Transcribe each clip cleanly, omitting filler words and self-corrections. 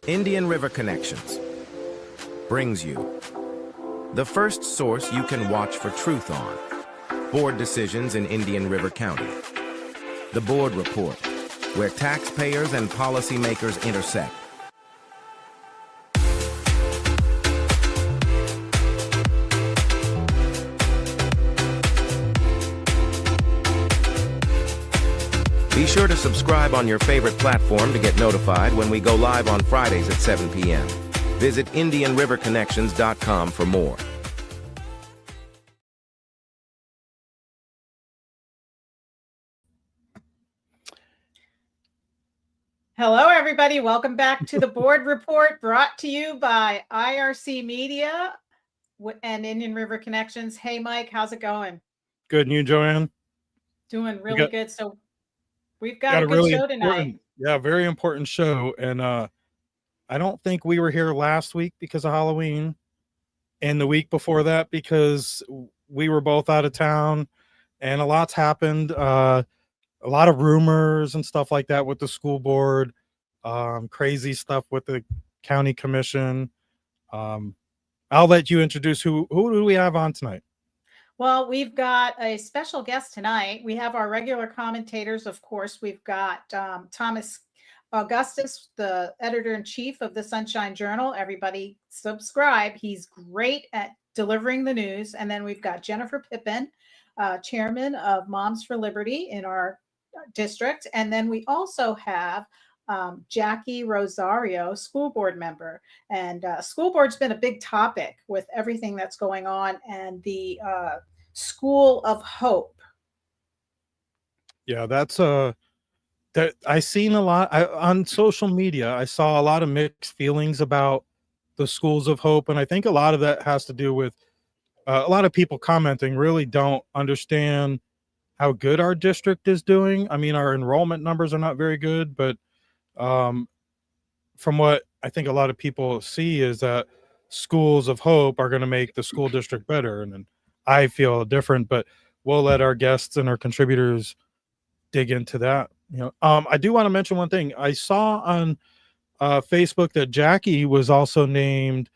Indian River Connections brings you the first source you can watch for truth on board decisions in Indian River County. The Board Report, where taxpayers and policymakers intersect. Be sure to subscribe on your favorite platform to get notified when we go live on Fridays at 7 p.m. Visit IndianRiverConnections.com for more. Hello, everybody. Welcome back to the Board Report, brought to you by IRC Media and Indian River Connections. Hey, Mike, how's it going? Good, and you, Joanne? Doing really good. So we've got a good show tonight. Yeah, very important show. And I don't think we were here last week because of Halloween, and the week before that because we were both out of town, and a lot's happened. A lot of rumors and stuff like that with the school board, crazy stuff with the county commission. I'll let you introduce who do we have on tonight? Well, we've got a special guest tonight. We have our regular commentators, of course. We've got Thomas Augustus, the editor-in-chief of the Sunshine Journal. Everybody subscribe. He's great at delivering the news. And then we've got Jennifer Pippin, chairman of Moms for Liberty in our district. And then we also have Jackie Rosario, school board member. And school board's been a big topic with everything that's going on, and the School of Hope. Yeah, that's that I seen a lot on social media. I saw a lot of mixed feelings about the Schools of Hope, and I think a lot of that has to do with a lot of people commenting really don't understand how good our district is doing. I mean, our enrollment numbers are not very good, but from what I think a lot of people see is that Schools of Hope are going to make the school district better. And then I feel different, but we'll let our guests and our contributors dig into that. I do want to mention one thing. I saw on Facebook that Jackie was also named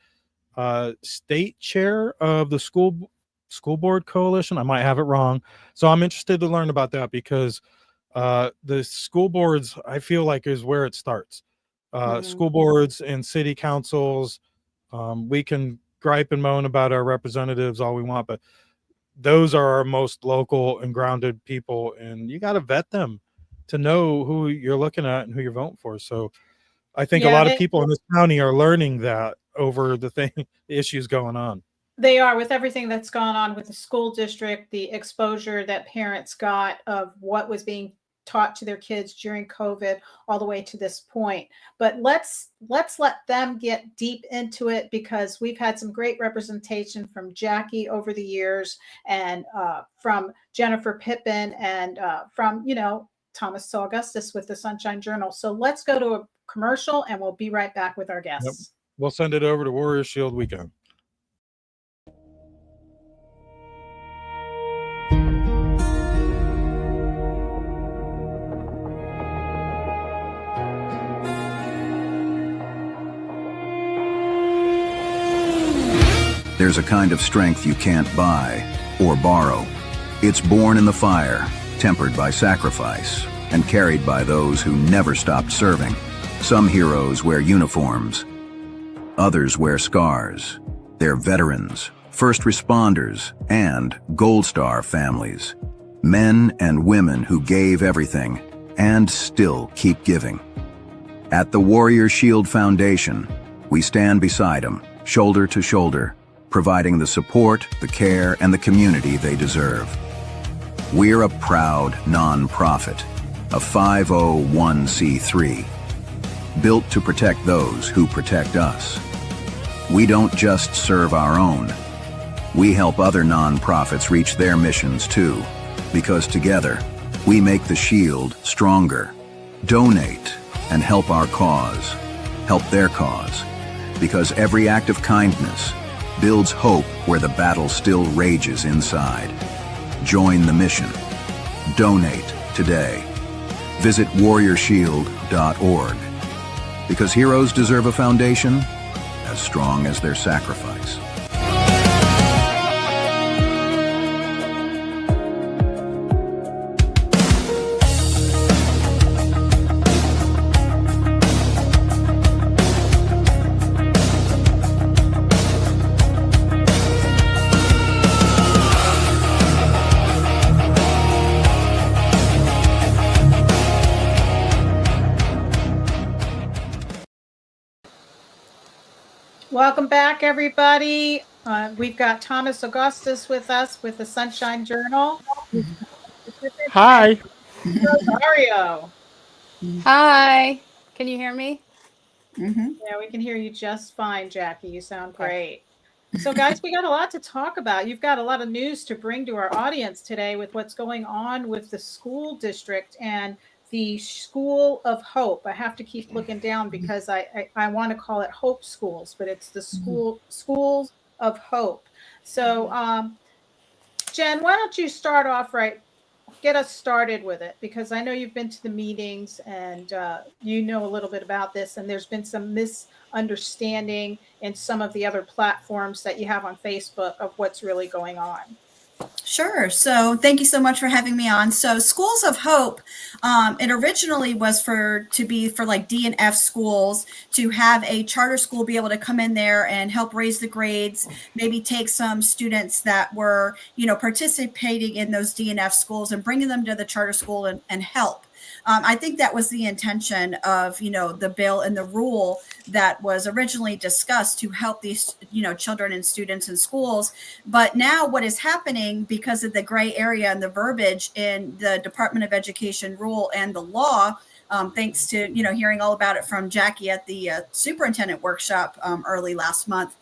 state chair of the school board coalition. I might have it wrong, so I'm interested to learn about that, because the school boards, I feel like, is where it starts. School boards and city councils, we can gripe and moan about our representatives all we want, but those are our most local and grounded people, and you got to vet them to know who you're looking at and who you're voting for. So I think a lot of people in this county are learning that over the issues going on. They are, with everything that's gone on with the school district, the exposure that parents got of what was being taught to their kids during COVID all the way to this point. But let's let them get deep into it, because we've had some great representation from Jackie over the years, and from Jennifer Pippin, and from, Thomas Augustus with the Sunshine Journal. So let's go to a commercial, and we'll be right back with our guests. Yep. We'll send it over to Warrior Shield Weekend. There's a kind of strength you can't buy or borrow. It's born in the fire, tempered by sacrifice, and carried by those who never stopped serving. Some heroes wear uniforms. Others wear scars. They're veterans, first responders, and Gold Star families. Men and women who gave everything and still keep giving. At the Warrior Shield Foundation, we stand beside them, shoulder to shoulder, providing the support, the care, and the community they deserve. We're a proud non-profit, a 501c3, built to protect those who protect us. We don't just serve our own. We help other non-profits reach their missions too, because together, we make the Shield stronger. Donate and help our cause, help their cause, because every act of kindness builds hope where the battle still rages inside. Join the mission. Donate today. Visit warriorshield.org. Because heroes deserve a foundation as strong as their sacrifice. Welcome back, everybody. We've got Thomas Augustus with us with the Sunshine Journal. Hi. Rosario. Hi. Can you hear me? Yeah, we can hear you just fine, Jackie. You sound great. So, guys, we got a lot to talk about. You've got a lot of news to bring to our audience today with what's going on with the school district and the School of Hope. I have to keep looking down because I want to call it Hope Schools, but it's the Schools of Hope. So, Jen, why don't you start off get us started with it, because I know you've been to the meetings and you know a little bit about this, and there's been some misunderstanding in some of the other platforms that you have on Facebook of what's really going on. Sure. So thank you so much for having me on. So Schools of Hope, it originally was to be for like D and F schools, to have a charter school be able to come in there and help raise the grades, maybe take some students that were, participating in those D and F schools and bringing them to the charter school and help. I think that was the intention of, the bill and the rule that was originally discussed to help these, children and students in schools. But now what is happening, because of the gray area and the verbiage in the Department of Education rule and the law, thanks to, hearing all about it from Jackie at the superintendent workshop early last month,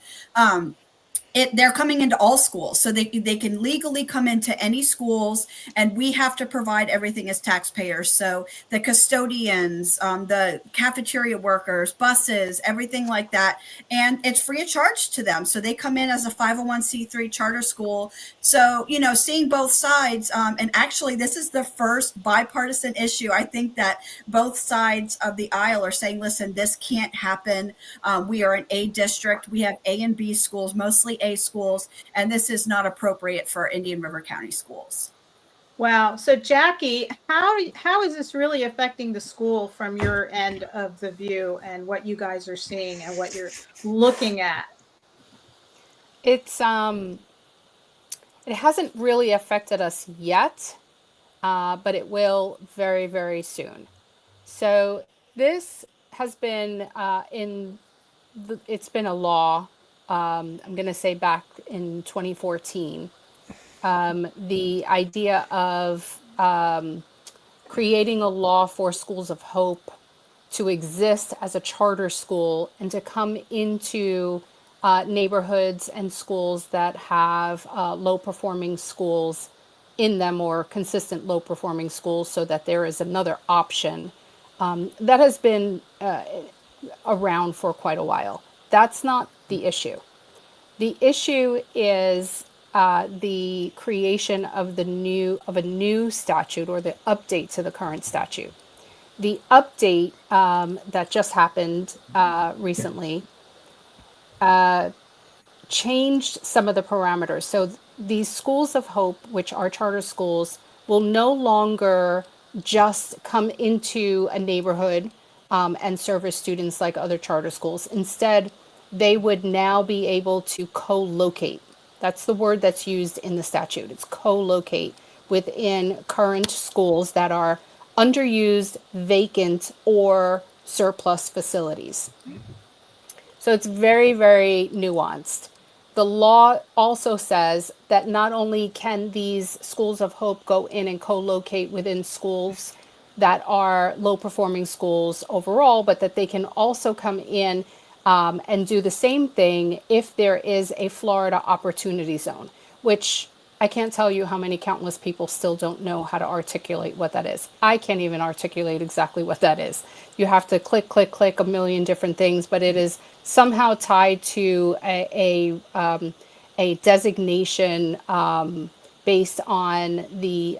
they're coming into all schools, so they can legally come into any schools, and we have to provide everything as taxpayers. So the custodians, the cafeteria workers, buses, everything like that, and it's free of charge to them. So they come in as a 501c3 charter school. So seeing both sides, and actually this is the first bipartisan issue. I think that both sides of the aisle are saying, listen, this can't happen. We are an A district. We have A and B schools, mostly A schools, and this is not appropriate for Indian River County schools. Wow. So Jackie, how is this really affecting the school from your end of the view, and what you guys are seeing and what you're looking at? It hasn't really affected us yet, but it will very, very soon. So this has been it's been a law. I'm going to say back in 2014, the idea of creating a law for Schools of Hope to exist as a charter school and to come into neighborhoods and schools that have low performing schools in them, or consistent low performing schools, so that there is another option that has been around for quite a while. That's not the issue. The issue is the creation of a new statute, or the update to the current statute. The update that just happened recently changed some of the parameters. So these Schools of Hope, which are charter schools, will no longer just come into a neighborhood and service students like other charter schools. Instead, they would now be able to co-locate. That's the word that's used in the statute. It's co-locate within current schools that are underused, vacant, or surplus facilities. So it's very, very nuanced. The law also says that not only can these Schools of Hope go in and co-locate within schools that are low-performing schools overall, but that they can also come in and do the same thing if there is a Florida Opportunity Zone, which I can't tell you how many countless people still don't know how to articulate what that is. I can't even articulate exactly what that is. You have to click a million different things, but it is somehow tied to a designation based on the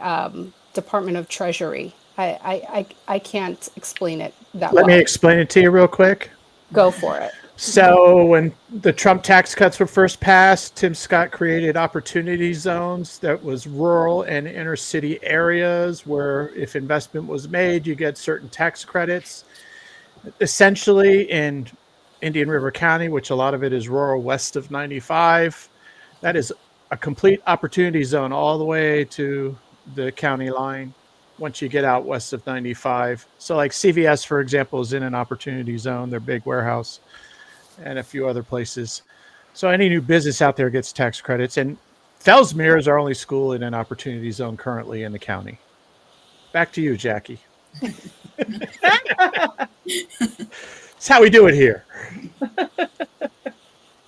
Department of Treasury I can't explain it that Let me well. explain it to you real quick. Go for it. So when the Trump tax cuts were first passed, Tim Scott created opportunity zones that was rural and inner city areas where if investment was made, you get certain tax credits. Essentially in Indian River County, which a lot of it is rural west of 95, that is a complete opportunity zone all the way to the county line once you get out west of 95. So like CVS, for example, is in an opportunity zone, their big warehouse, and a few other places. So any new business out there gets tax credits. And Fellsmere is our only school in an opportunity zone currently in the county. Back to you, Jackie. That's how we do it here.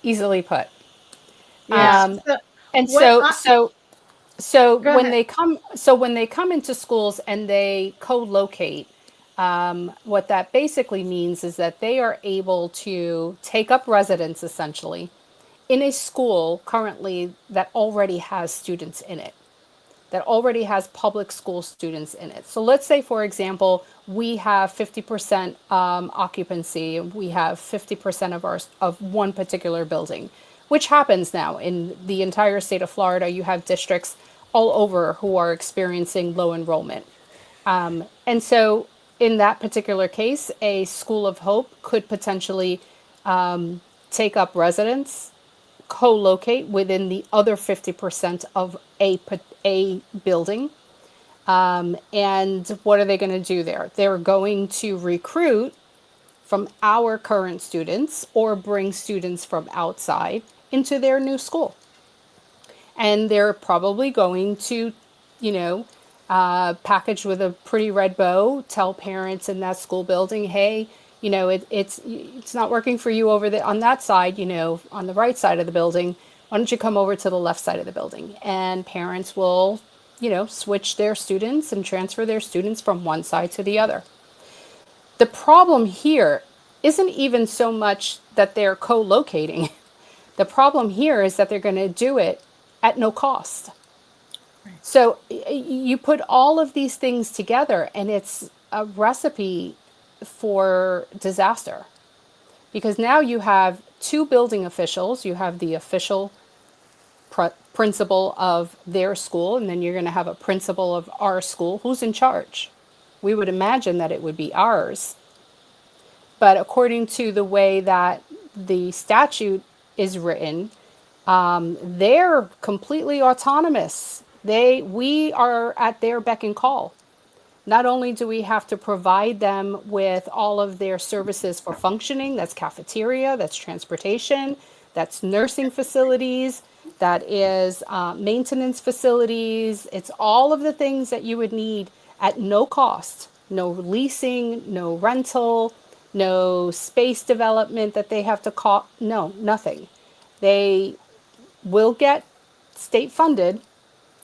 Easily put. Yeah. And What so Go when ahead. they come into schools and they co-locate, what that basically means is that they are able to take up residence essentially in a school currently that already has students in it, that already has public school students in it. So let's say, for example, we have 50% occupancy, and we have 50% of one particular building, which happens now in the entire state of Florida. You have districts all over who are experiencing low enrollment. And so in that particular case, a School of Hope could potentially take up residence, co-locate within the other 50% of a building. And what are they going to do there? They're going to recruit from our current students or bring students from outside into their new school. And they're probably going to, package with a pretty red bow, tell parents in that school building, hey, it's not working for you over on that side, on the right side of the building. Why don't you come over to the left side of the building? And parents will, switch their students and transfer their students from one side to the other. The problem here isn't even so much that they're co-locating. The problem here is that they're going to do it at no cost. So you put all of these things together and it's a recipe for disaster, because now you have two building officials. You have the official principal of their school, and then you're going to have a principal of our school. Who's in charge? We would imagine that it would be ours. But according to the way that the statute is written, they're completely autonomous. We are at their beck and call. Not only do we have to provide them with all of their services for functioning, that's cafeteria, that's transportation, that's nursing facilities, that is maintenance facilities. It's all of the things that you would need at no cost, no leasing, no rental, no space development that they have to call, no, nothing. They will get state funded,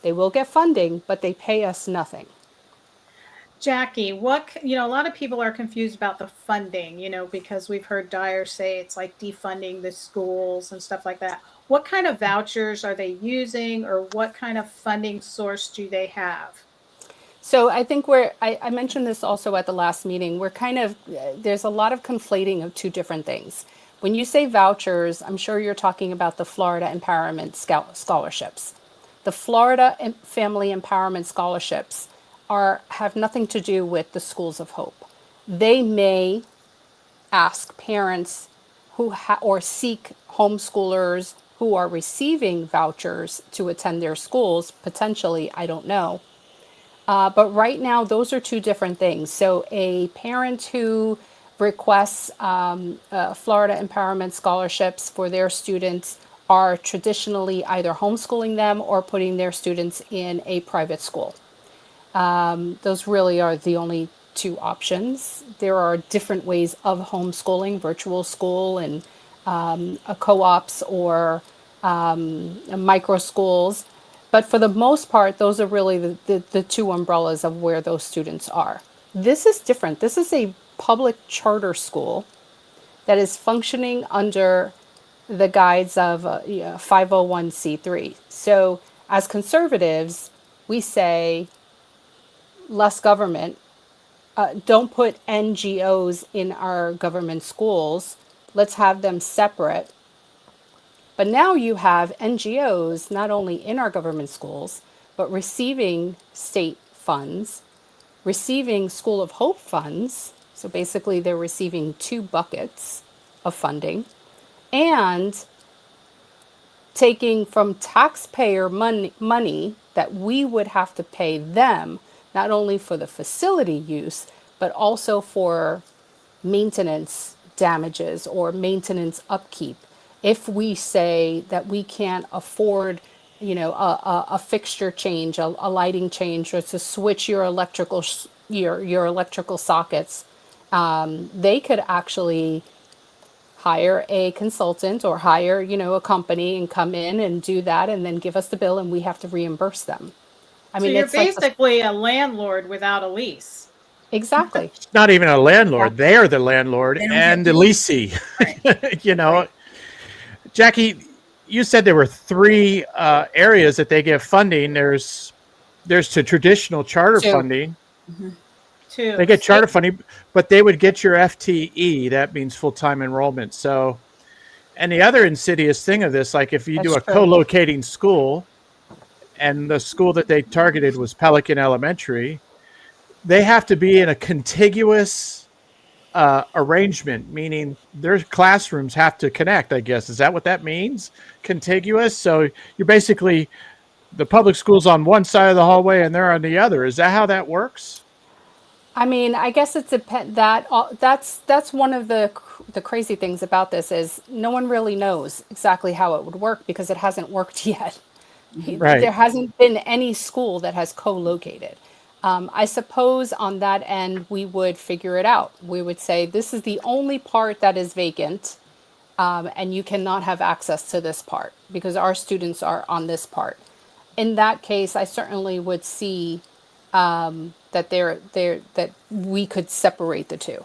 they will get funding, but they pay us nothing. Jackie, a lot of people are confused about the funding, because we've heard Dyer say it's like defunding the schools and stuff like that. What kind of vouchers are they using, or what kind of funding source do they have? So I think I mentioned this also at the last meeting, there's a lot of conflating of two different things. When you say vouchers, I'm sure you're talking about the Florida Empowerment Scholarships. The Florida Family Empowerment Scholarships have nothing to do with the Schools of Hope. They may ask parents or seek homeschoolers who are receiving vouchers to attend their schools, potentially, I don't know. But right now, those are two different things. So a parent who requests Florida Empowerment Scholarships for their students are traditionally either homeschooling them or putting their students in a private school. Those really are the only two options. There are different ways of homeschooling, virtual school and co-ops or micro schools. But for the most part, those are really the two umbrellas of where those students are. This is different. This is a public charter school that is functioning under the guides of 501c3. So as conservatives, we say less government, don't put NGOs in our government schools. Let's have them separate. But now you have NGOs not only in our government schools, but receiving state funds, receiving School of Hope funds. So basically, they're receiving two buckets of funding, and taking from taxpayer money that we would have to pay them, not only for the facility use, but also for maintenance damages or maintenance upkeep. If we say that we can't afford, a fixture change, a lighting change, or to switch your your electrical sockets, they could actually hire a consultant or hire, a company and come in and do that and then give us the bill and we have to reimburse them. I mean, So you're it's like basically a landlord without a lease. exactly. It's not even a landlord. They are the landlord They don't and the get leasee. Right. Right. Jackie, you said there were three areas that they give funding. There's the traditional charter Two. funding. Too. They get charter funding, but they would get your FTE. That means full-time enrollment. So, and the other insidious thing of this, like if you do a That's true. co-locating school, and the school that they targeted was Pelican Elementary, they have to be in a contiguous arrangement, meaning their classrooms have to connect, I guess. Is that what that means? Contiguous? So you're basically, the public school's on one side of the hallway and they're on the other. Is that how that works? I mean, I guess it's that's one of the crazy things about this is no one really knows exactly how it would work because it hasn't worked yet. Right. There hasn't been any school that has co-located. I suppose on that end, we would figure it out. We would say, this is the only part that is vacant, and you cannot have access to this part because our students are on this part. In that case, I certainly would see that that we could separate the two.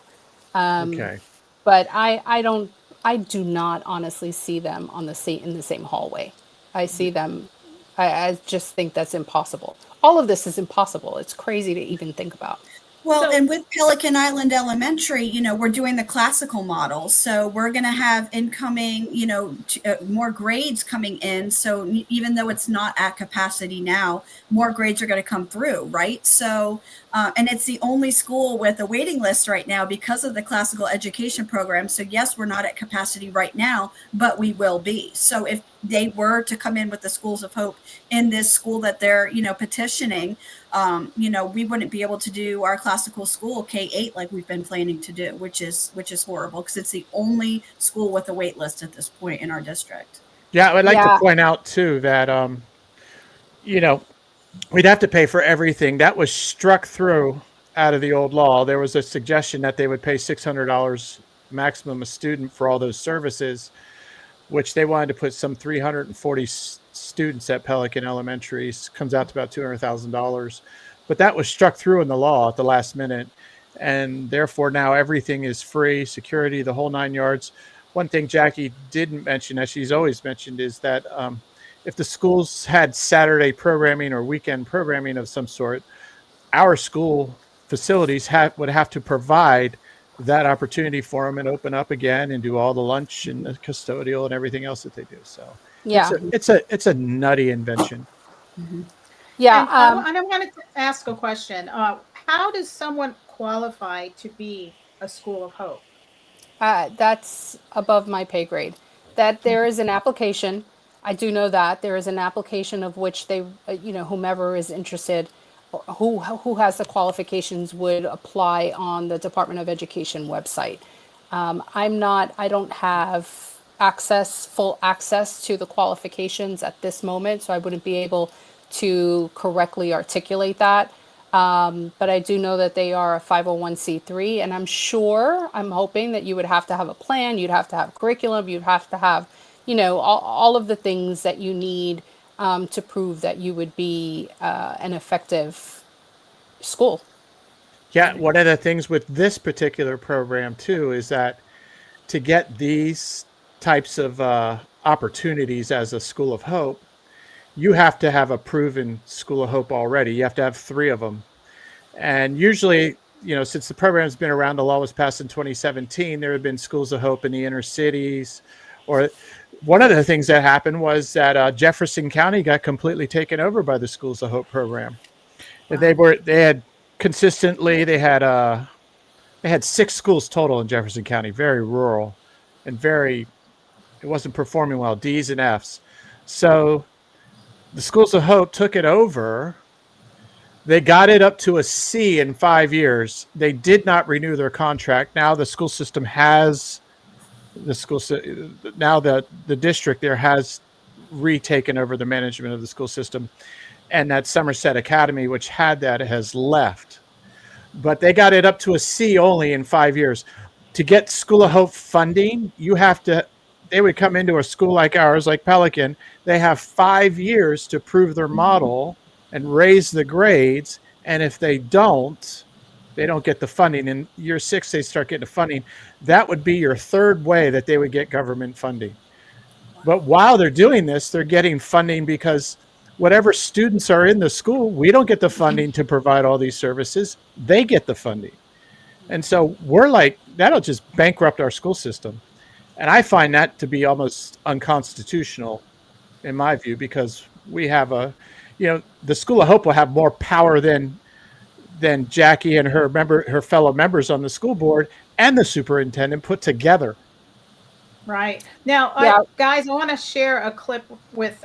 Okay. But I do not honestly see them in the same hallway. I see them, I just think that's impossible. All of this is impossible. It's crazy to even think about. Well, So- and with Pelican Island Elementary, we're doing the classical model. So we're going to have incoming, more grades coming in. So even though it's not at capacity now, more grades are going to come through, right? So, and it's the only school with a waiting list right now because of the classical education program. So yes, we're not at capacity right now, but we will be. So if they were to come in with the Schools of Hope in this school that they're, petitioning, we wouldn't be able to do our classical school K-8 like we've been planning to do, which is horrible because it's the only school with a wait list at this point in our district. Yeah, I would like Yeah. to point out too that we'd have to pay for everything. That was struck through out of the old law. There was a suggestion that they would pay $600 maximum a student for all those services, which they wanted to put some 340 students at Pelican Elementary. Comes out to about $200,000. But that was struck through in the law at the last minute. And therefore now everything is free, security, the whole 9 yards. One thing Jackie didn't mention, as she's always mentioned, is that if the schools had Saturday programming or weekend programming of some sort, our school facilities would have to provide that opportunity for them and open up again and do all the lunch and the custodial and everything else that they do. So Yeah. it's a nutty invention. Yeah. And I wanted to ask a question. How does someone qualify to be a School of Hope? That's above my pay grade. That there is an application. I do know that there is an application of which they, whomever is interested, who has the qualifications would apply on the Department of Education website. I don't have full access to the qualifications at this moment, so I wouldn't be able to correctly articulate that. But I do know that they are a 501c3, and I'm hoping that you would have to have a plan, you'd have to have curriculum, you'd have to have, all of the things that you need to prove that you would be an effective school. Yeah, one of the things with this particular program too is that to get these types of opportunities as a School of Hope, you have to have a proven School of Hope already. You have to have 3 of them. And usually since the program has been around, the law was passed in 2017, there have been schools of hope in the inner cities. Or one of the things that happened was that Jefferson County got completely taken over by the Schools of Hope program. And they had 6 schools total in Jefferson County, very rural and it wasn't performing well, D's and F's. So the Schools of Hope took it over. They got it up to a C in 5 years. They did not renew their contract. Now the school system has now the district there has retaken over the management of the school system, and that Somerset Academy, which had that, has left. But they got it up to a C only in 5 years. To get School of Hope funding, they would come into a school like ours, like Pelican. They have 5 years to prove their model and raise the grades. And if they don't get the funding. In year 6, they start getting the funding. That would be your third way that they would get government funding. But while they're doing this, they're getting funding because whatever students are in the school, we don't get the funding to provide all these services. They get the funding. And so we're like, that'll just bankrupt our school system. And I find that to be almost unconstitutional in my view, because we have the School of Hope will have more power than Jackie and her fellow members on the school board and the superintendent put together. Right. Now, guys, I want to share a clip with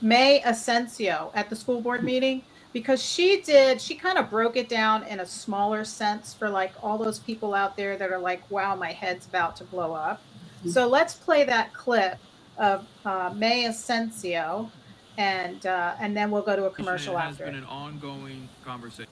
May Asensio at the school board meeting, because she kind of broke it down in a smaller sense for like all those people out there that are like, wow, my head's about to blow up. So let's play that clip of May Asensio, and then we'll go to a commercial after. It has been an ongoing conversation.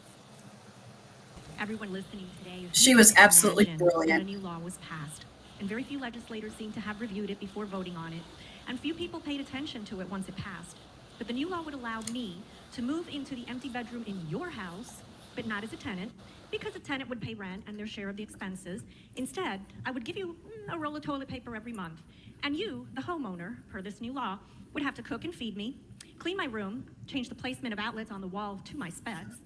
Everyone listening today, she was absolutely brilliant. A new law was passed, and very few legislators seem to have reviewed it before voting on it, and few people paid attention to it once it passed. But the new law would allow me to move into the empty bedroom in your house, but not as a tenant, because a tenant would pay rent and their share of the expenses. Instead, I would give you a roll of toilet paper every month, and you, the homeowner, per this new law, would have to cook and feed me, clean my room, change the placement of outlets on the wall to my specs,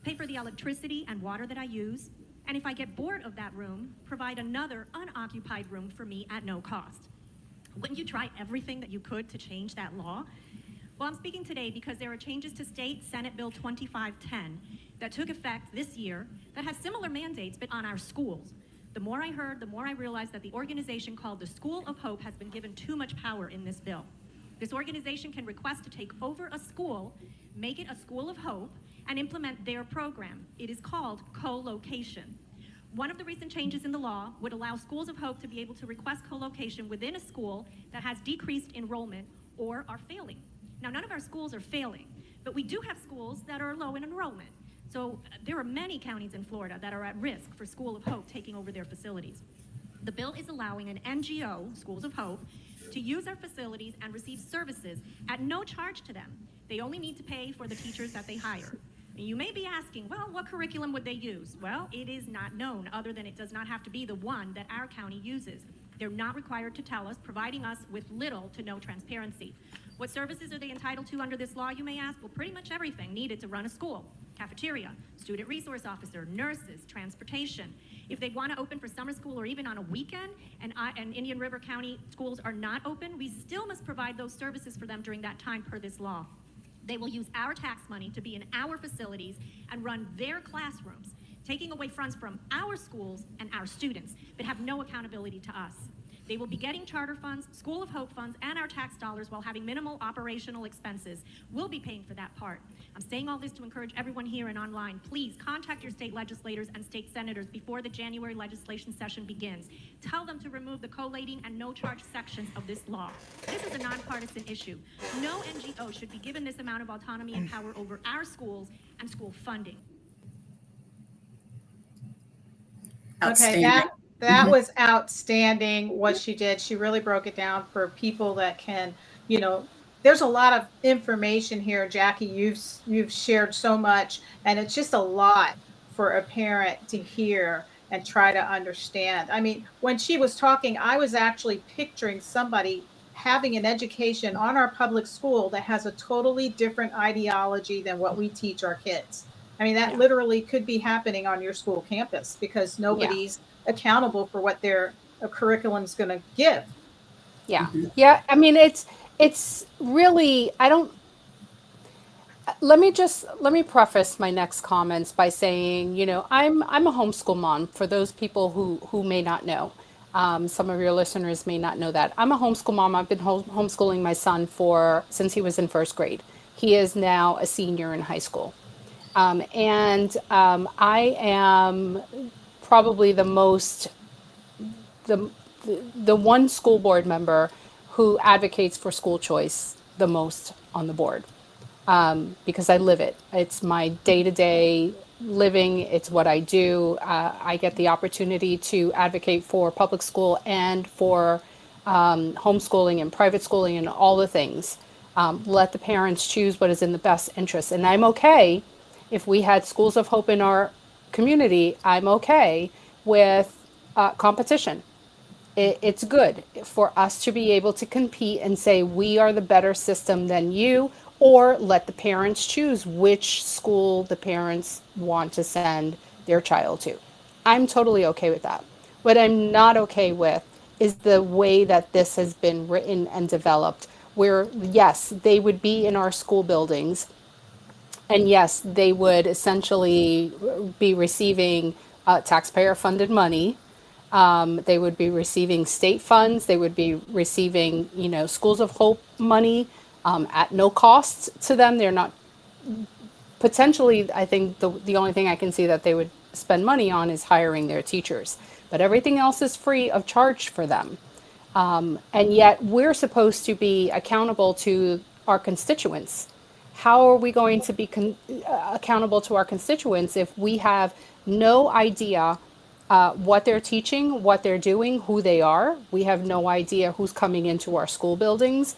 pay for the electricity and water that I use, and if I get bored of that room, provide another unoccupied room for me at no cost. Wouldn't you try everything that you could to change that law? Well, I'm speaking today because there are changes to State Senate Bill 2510 that took effect this year that has similar mandates, but on our schools. The more I heard, the more I realized that the organization called the School of Hope has been given too much power in this bill. This organization can request to take over a school, make it a School of Hope, and implement their program. It is called co-location. One of the recent changes in the law would allow Schools of Hope to be able to request co-location within a school that has decreased enrollment or are failing. Now, none of our schools are failing, but we do have schools that are low in enrollment. So there are many counties in Florida that are at risk for School of Hope taking over their facilities. The bill is allowing an NGO, Schools of Hope, to use our facilities and receive services at no charge to them. They only need to pay for the teachers that they hire. And you may be asking, well, what curriculum would they use? Well, it is not known, other than it does not have to be the one that our county uses. They're not required to tell us, providing us with little to no transparency. What services are they entitled to under this law, you may ask? Well, pretty much everything needed to run a school. Cafeteria, student resource officer, nurses, transportation. If they want to open for summer school or even on a weekend, and Indian River County schools are not open, we still must provide those services for them during that time per this law. They will use our tax money to be in our facilities and run their classrooms, taking away funds from our schools and our students, but have no accountability to us. They will be getting charter funds, School of Hope funds, and our tax dollars while having minimal operational expenses. We'll be paying for that part. I'm saying all this to encourage everyone here and online. Please contact your state legislators and state senators before the January legislation session begins. Tell them to remove the collating and no-charge sections of this law. This is a nonpartisan issue. No NGO should be given this amount of autonomy and power over our schools and school funding. Okay, that was outstanding what she did. She really broke it down for people that can, there's a lot of information here, Jackie. You've shared so much, and it's just a lot for a parent to hear and try to understand. I mean, when she was talking, I was actually picturing somebody having an education on our public school that has a totally different ideology than what we teach our kids. I mean, that Yeah. literally could be happening on your school campus because nobody's accountable for what their curriculum's going to give. Yeah. Yeah. I mean, it's really, I don't, let me preface my next comments by saying, I'm a homeschool mom for those people who may not know. Some of your listeners may not know that. I'm a homeschool mom. I've been homeschooling my son since he was in first grade. He is now a senior in high school. I am probably the the one school board member who advocates for school choice the most on the board, because I live it. It's my day-to-day living. It's what I do. I get the opportunity to advocate for public school and for homeschooling and private schooling and all the things. Let the parents choose what is in the best interest. And I'm okay if we had schools of hope in our community. I'm okay with competition. It's good for us to be able to compete and say we are the better system than you, or let the parents choose which school the parents want to send their child to. I'm totally okay with that. What I'm not okay with is the way that this has been written and developed, where yes, they would be in our school buildings, and yes, they would essentially be receiving taxpayer funded money. They would be receiving state funds. They would be receiving, Schools of Hope money at no cost to them. They're not, potentially, I think the only thing I can see that they would spend money on is hiring their teachers. But everything else is free of charge for them. And yet we're supposed to be accountable to our constituents. How are we going to be accountable to our constituents if we have no idea what they're teaching, what they're doing, who they are? We have no idea who's coming into our school buildings.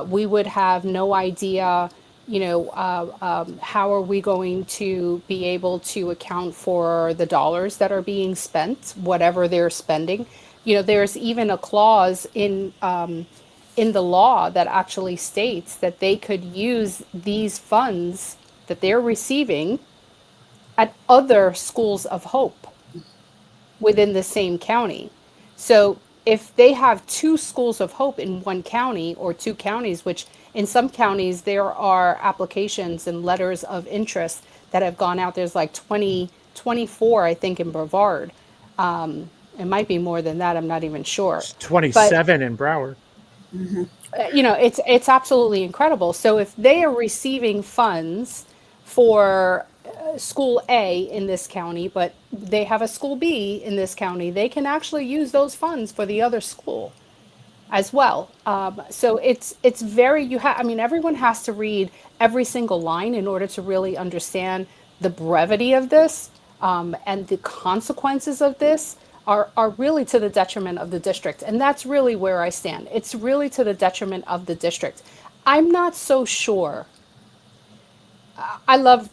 We would have no idea, how are we going to be able to account for the dollars that are being spent, whatever they're spending. There's even a clause in the law that actually states that they could use these funds that they're receiving at other schools of hope within the same county. So if they have two schools of hope in one county or two counties, which in some counties there are applications and letters of interest that have gone out, there's like 24, I think, in Brevard. It might be more than that, I'm not even sure. It's 27 in Broward. It's absolutely incredible. So if they are receiving funds for school A in this county, but they have a school B in this county, they can actually use those funds for the other school as well. So it's very, everyone has to read every single line in order to really understand the brevity of this, and the consequences of this are really to the detriment of the district. And that's really where I stand. It's really to the detriment of the district. I'm not so sure. I love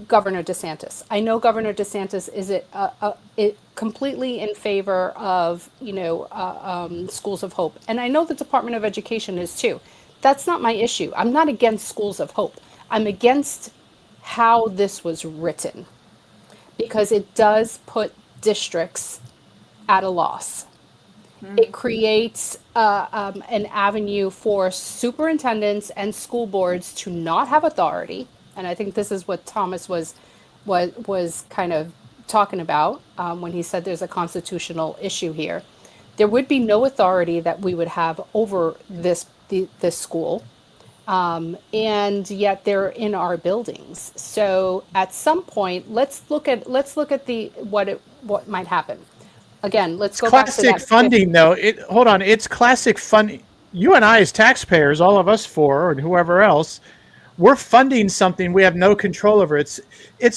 Governor DeSantis. I know Governor DeSantis is completely in favor of, Schools of Hope. And I know the Department of Education is too. That's not my issue. I'm not against Schools of Hope. I'm against how this was written, because it does put districts at a loss. It creates an avenue for superintendents and school boards to not have authority. And I think this is what Thomas was kind of talking about when he said there's a constitutional issue here. There would be no authority that we would have over this school, and yet they're in our buildings. So at some point, let's look at what might happen. Again, let's go back to that. Classic funding, though. Hold on. It's classic funding. You and I, as taxpayers, all of us four, and whoever else, we're funding something we have no control over. It's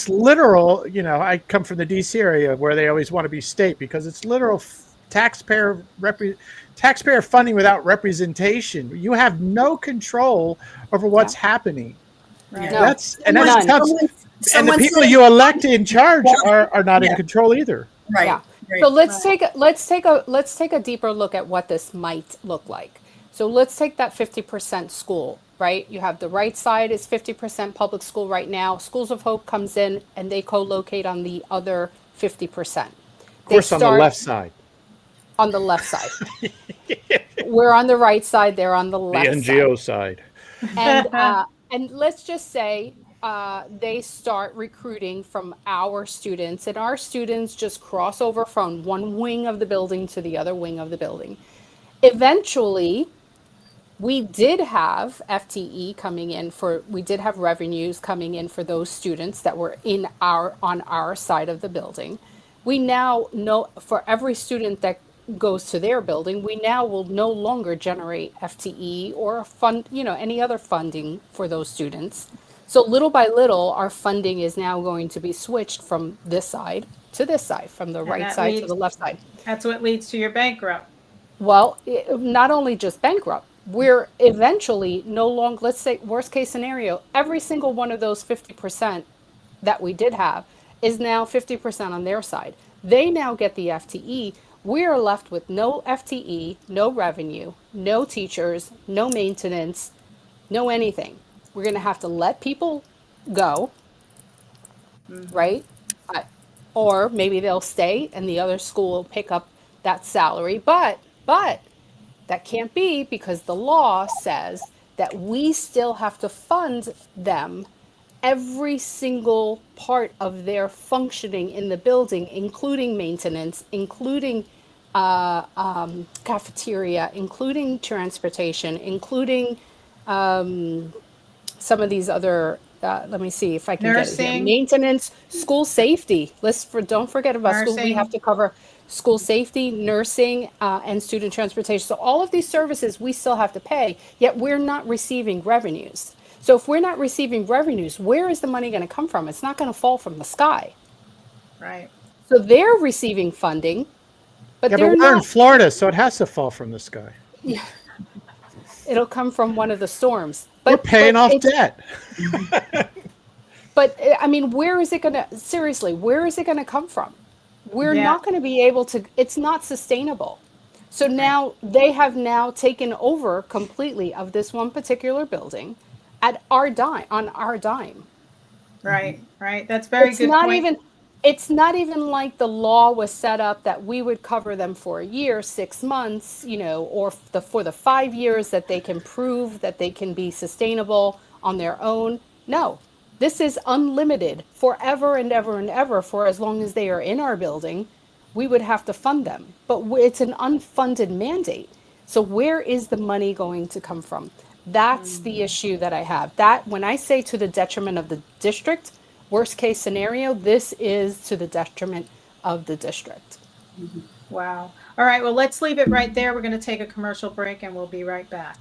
literal. I come from the DC area where they always want to be state, because it's literal taxpayer funding without representation. You have no control over what's happening. Right. No. That's tough. And the people you elect in charge are not in control either. Right. Yeah. Right. So let's take a deeper look at what this might look like. So let's take that 50% school, right? You have the right side is 50% public school right now. Schools of Hope comes in and they co-locate on the other 50%. Of course, on the left side. On the left side. We're on the right side, they're on the left The NGO side. And let's just say they start recruiting from our students, and our students just cross over from one wing of the building to the other wing of the building. Eventually, we did have FTE coming in we did have revenues coming in for those students that were on our side of the building. We now know for every student that goes to their building, we now will no longer generate FTE or any other funding for those students. So little by little, our funding is now going to be switched from this side to this side, from the right side to the left side. That's what leads to your bankrupt. Well, not only just bankrupt, we're eventually no longer, let's say worst case scenario, every single one of those 50% that we did have is now 50% on their side. They now get the FTE. We are left with no FTE, no revenue, no teachers, no maintenance, no anything. We're going to have to let people go, right? Or maybe they'll stay and the other school will pick up that salary. But that can't be, because the law says that we still have to fund them every single part of their functioning in the building, including maintenance, including cafeteria, including transportation, including some of these other, let me see if I can get it here. Maintenance, school safety. Don't forget about school. We have to cover school safety, nursing, and student transportation. So all of these services we still have to pay, yet we're not receiving revenues. So if we're not receiving revenues, where is the money going to come from? It's not going to fall from the sky. Right. So they're receiving funding, but yeah, they're but we're not in Florida, so it has to fall from the sky. Yeah. It'll come from one of the storms. We're paying off debt. But I mean, where is it going to come from? We're not going to be able to, it's not sustainable. So now they have now taken over completely of this one particular building at our dime, on our dime. Right. That's very good point. It's not even like the law was set up that we would cover them for a year, 6 months, or for the 5 years that they can prove that they can be sustainable on their own. No, this is unlimited forever and ever and ever. For as long as they are in our building, we would have to fund them. But it's an unfunded mandate. So where is the money going to come from? That's the issue that I have. That when I say to the detriment of the district, worst case scenario, this is to the detriment of the district. Wow. All right. Well, let's leave it right there. We're going to take a commercial break and we'll be right back.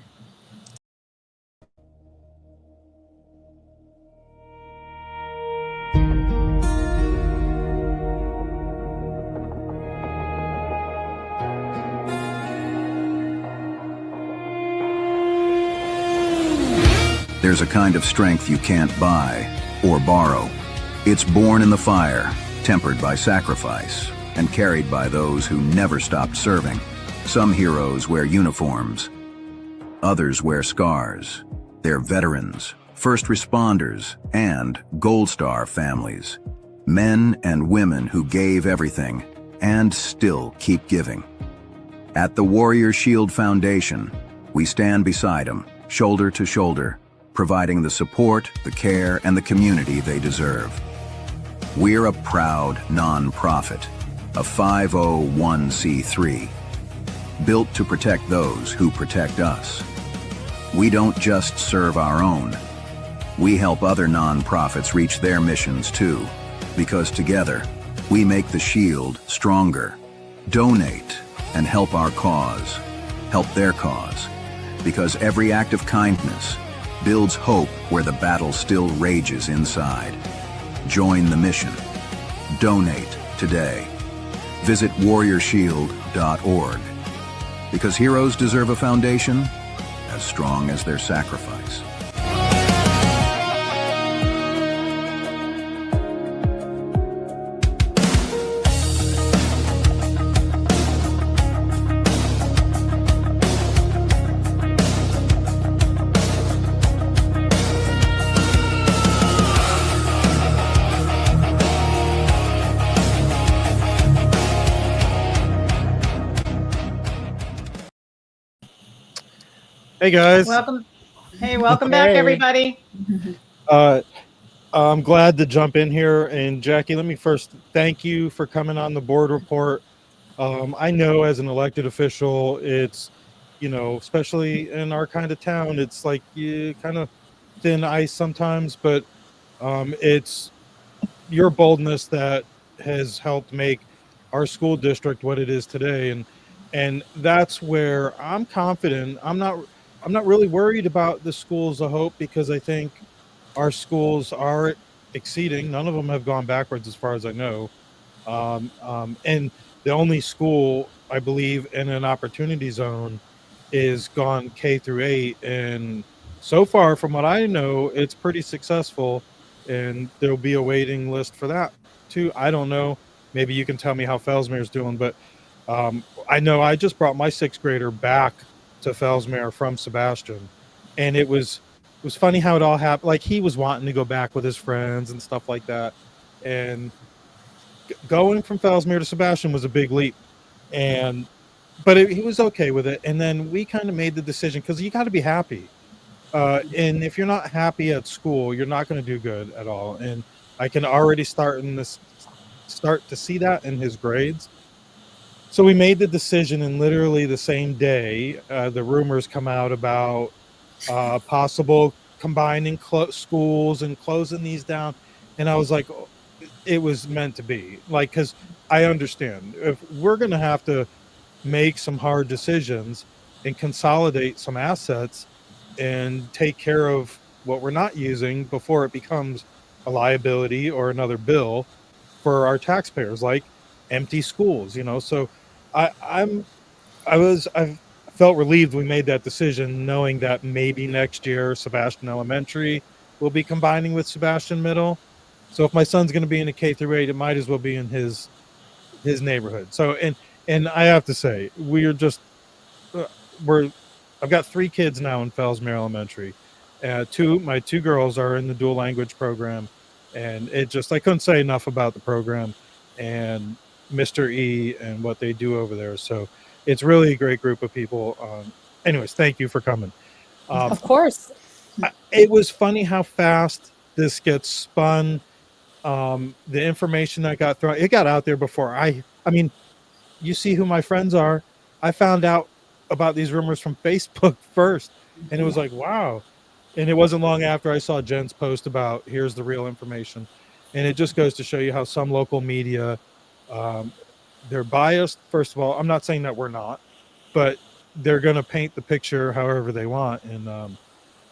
There's a kind of strength you can't buy or borrow. It's born in the fire, tempered by sacrifice, and carried by those who never stopped serving. Some heroes wear uniforms. Others wear scars. They're veterans, first responders, and Gold Star families. Men and women who gave everything and still keep giving. At the Warrior Shield Foundation, we stand beside them, shoulder to shoulder, providing the support, the care, and the community they deserve. We're a proud non-profit, a 501c3, built to protect those who protect us. We don't just serve our own. We help other non-profits reach their missions too, because together, we make the Shield stronger. Donate and help our cause, help their cause, because every act of kindness builds hope where the battle still rages inside. Join the mission. Donate today. Visit warriorshield.org, because heroes deserve a foundation as strong as their sacrifice. Hey guys. Welcome. Hey, welcome back, Hey. everybody. Uh, I'm glad to jump in here. And Jackie, let me first thank you for coming on the board report. I know as an elected official, it's, especially in our kind of town, it's like you kind of thin ice sometimes, but it's your boldness that has helped make our school district what it is today. And that's where I'm confident. I'm not really worried about the schools of hope, because I think our schools are exceeding. None of them have gone backwards as far as I know. And the only school I believe in an opportunity zone is gone K-8, and so far from what I know, it's pretty successful, and there'll be a waiting list for that too. I don't know, maybe you can tell me how Fellsmere is doing, but I know I just brought my sixth grader back to Fellsmere from Sebastian, and it was funny how it all happened. Like, he was wanting to go back with his friends and stuff like that, and going from Fellsmere to Sebastian was a big leap, and he was okay with it. And then we kind of made the decision, because you got to be happy, and if you're not happy at school, you're not going to do good at all. And I can already start to see that in his grades. So we made the decision, and literally the same day, the rumors come out about possible combining schools and closing these down, and I was like, oh, it was meant to be. Like, because I understand if we're going to have to make some hard decisions and consolidate some assets and take care of what we're not using before it becomes a liability or another bill for our taxpayers, like empty schools. So I, I'm I felt relieved we made that decision, knowing that maybe next year Sebastian Elementary will be combining with Sebastian Middle. So if my son's going to be in a K-8, it might as well be in his neighborhood. So and I have to say, we're just we're I've got 3 kids now in Fellsmere Elementary. My 2 girls are in the dual language program, and I couldn't say enough about the program and Mr. E and what they do over there. So it's really a great group of people. Anyways, thank you for coming. Of course. It was funny how fast this gets spun. The information that got thrown, it got out there before I mean, you see who my friends are. I found out about these rumors from Facebook first, and it was like, wow. And it wasn't long after I saw Jen's post about here's the real information. And it just goes to show you how some local media, they're biased. First of all, I'm not saying that we're not, but they're going to paint the picture however they want. And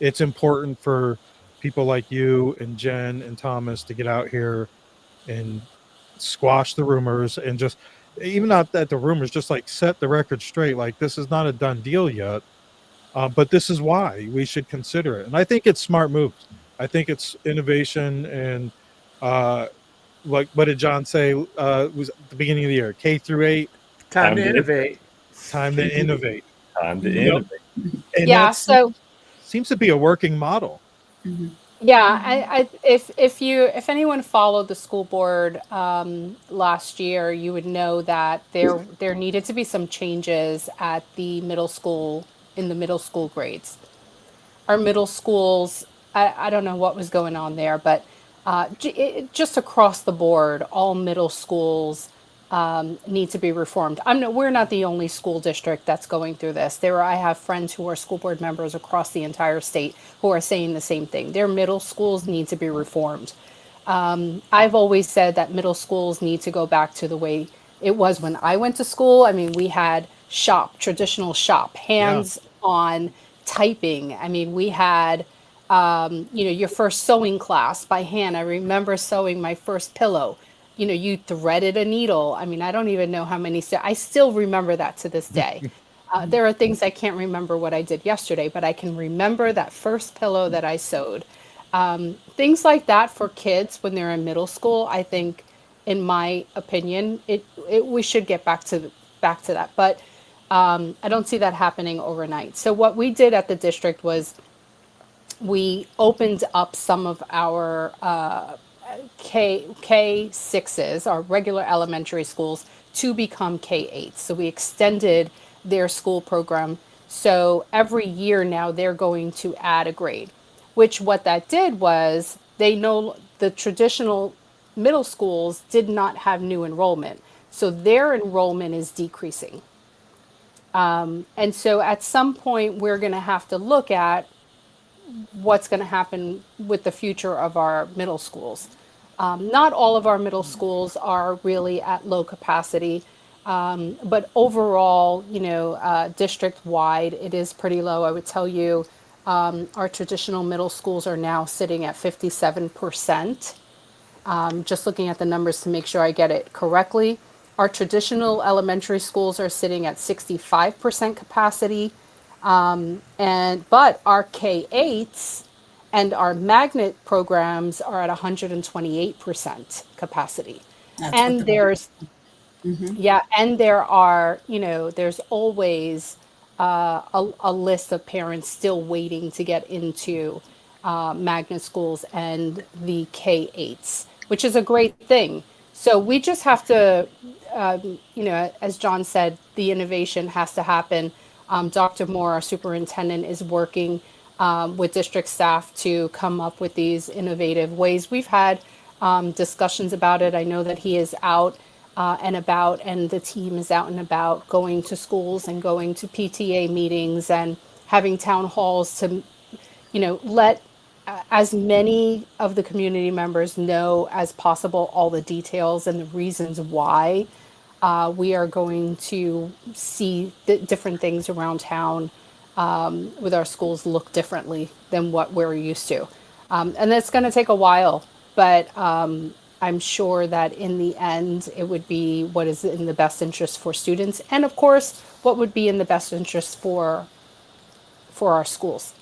it's important for people like you and Jen and Thomas to get out here and squash the rumors, and just, even not that the rumors, just like set the record straight. Like, this is not a done deal yet, but this is why we should consider it. And I think it's smart moves. I think it's innovation. And like, what did John say? Was at the beginning of the year, K-8. Time to innovate. Time to innovate. Time to innovate. And Yeah. that So seems to be a working model. yeah, if anyone followed the school board last year, you would know that there needed to be some changes at the middle school, in the middle school grades. Our middle schools, I don't know what was going on there, but just across the board, all middle schools need to be reformed. We're not the only school district that's going through this. I have friends who are school board members across the entire state who are saying the same thing. Their middle schools need to be reformed. I've always said that middle schools need to go back to the way it was when I went to school. I mean, we had traditional shop, hands-on typing. I mean, we had, your first sewing class by hand. I remember sewing my first pillow. You threaded a needle. I mean, I don't even know how many. I still remember that to this day. There are things I can't remember what I did yesterday, but I can remember that first pillow that I sewed. Things like that for kids when they're in middle school, I think, in my opinion, we should get back to that. But I don't see that happening overnight. So what we did at the district was we opened up some of our K6s, our regular elementary schools, to become K8s. So we extended their school program So every year now they're going to add a grade, which what that did was the traditional middle schools did not have new enrollment. So their enrollment is decreasing. And so at some point, we're going to have to look at what's going to happen with the future of our middle schools. Not all of our middle schools are really at low capacity, but overall, district-wide, it is pretty low. I would tell you, our traditional middle schools are now sitting at 57%. Just looking at the numbers to make sure I get it correctly. Our traditional elementary schools are sitting at 65% capacity, but our K-8s and our magnet programs are at 128% capacity. That's And what there's Mhm. yeah, and there are, there's always a list of parents still waiting to get into magnet schools and the K-8s, which is a great thing. So we just have to, as John said, the innovation has to happen. Dr. Moore, our superintendent, is working with district staff to come up with these innovative ways. We've had discussions about it. I know that he is out and about, and the team is out and about going to schools and going to PTA meetings and having town halls to, let as many of the community members know as possible all the details and the reasons why we are going to see different things around town with our schools look differently than what we're used to. And it's going to take a while, but I'm sure that in the end, it would be what is in the best interest for students. And of course, what would be in the best interest for our schools.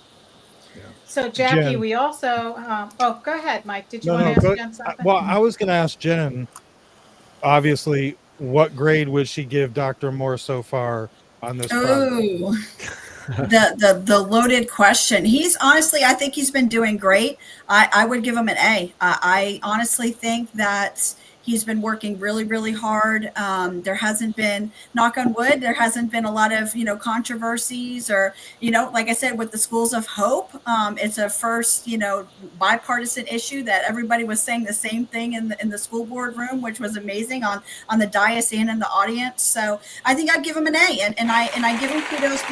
So Jackie, Jen. we also, go ahead, Mike. Did you No, want no, to ask go, Jen something? well, I was going to ask Jen, obviously, what grade would she give Dr. Moore so far on this project? Ooh, the loaded question. He's honestly, I think he's been doing great. I would give him an A. I honestly think that he's been working really, really hard. There hasn't been, knock on wood, there hasn't been a lot of, controversies or, like I said, with the Schools of Hope, it's a first, bipartisan issue that everybody was saying the same thing in the school board room, which was amazing on the dais and in the audience. So I think I'd give him an A, and I give him kudos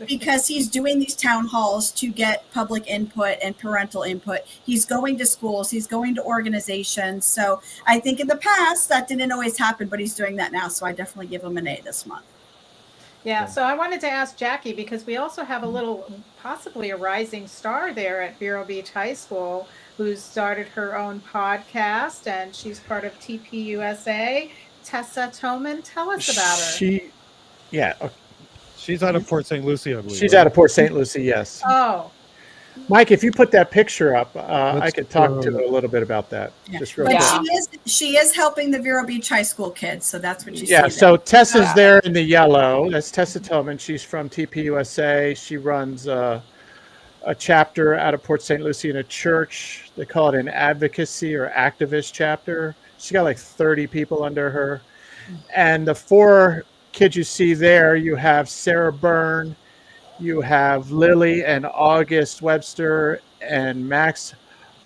because he's doing these town halls to get public input and parental input. He's going to schools, he's going to organizations. So I think in the past that didn't always happen, but he's doing that now. So I definitely give him an A this month. Yeah, so I wanted to ask Jackie, because we also have a little, possibly a rising star there at Vero Beach High School, who's started her own podcast, and she's part of TPUSA. Tessa Toman, tell us about her. She's out of Port St. Lucie, I believe. She's out of Port St. Lucie, yes. Oh, Mike, if you put that picture up, I Let's could talk throw to her a little bit about that. Yeah. Just real But quick. she is helping the Vero Beach High School kids. So that's what you see. Yeah, so there. Tessa's there in the yellow. That's Tessa Tillman. She's from TPUSA. She runs a chapter out of Port St. Lucie in a church. They call it an advocacy or activist chapter. She's got like 30 people under her. And the four kids you see there, you have Sarah Byrne, you have Lily and August Webster and Max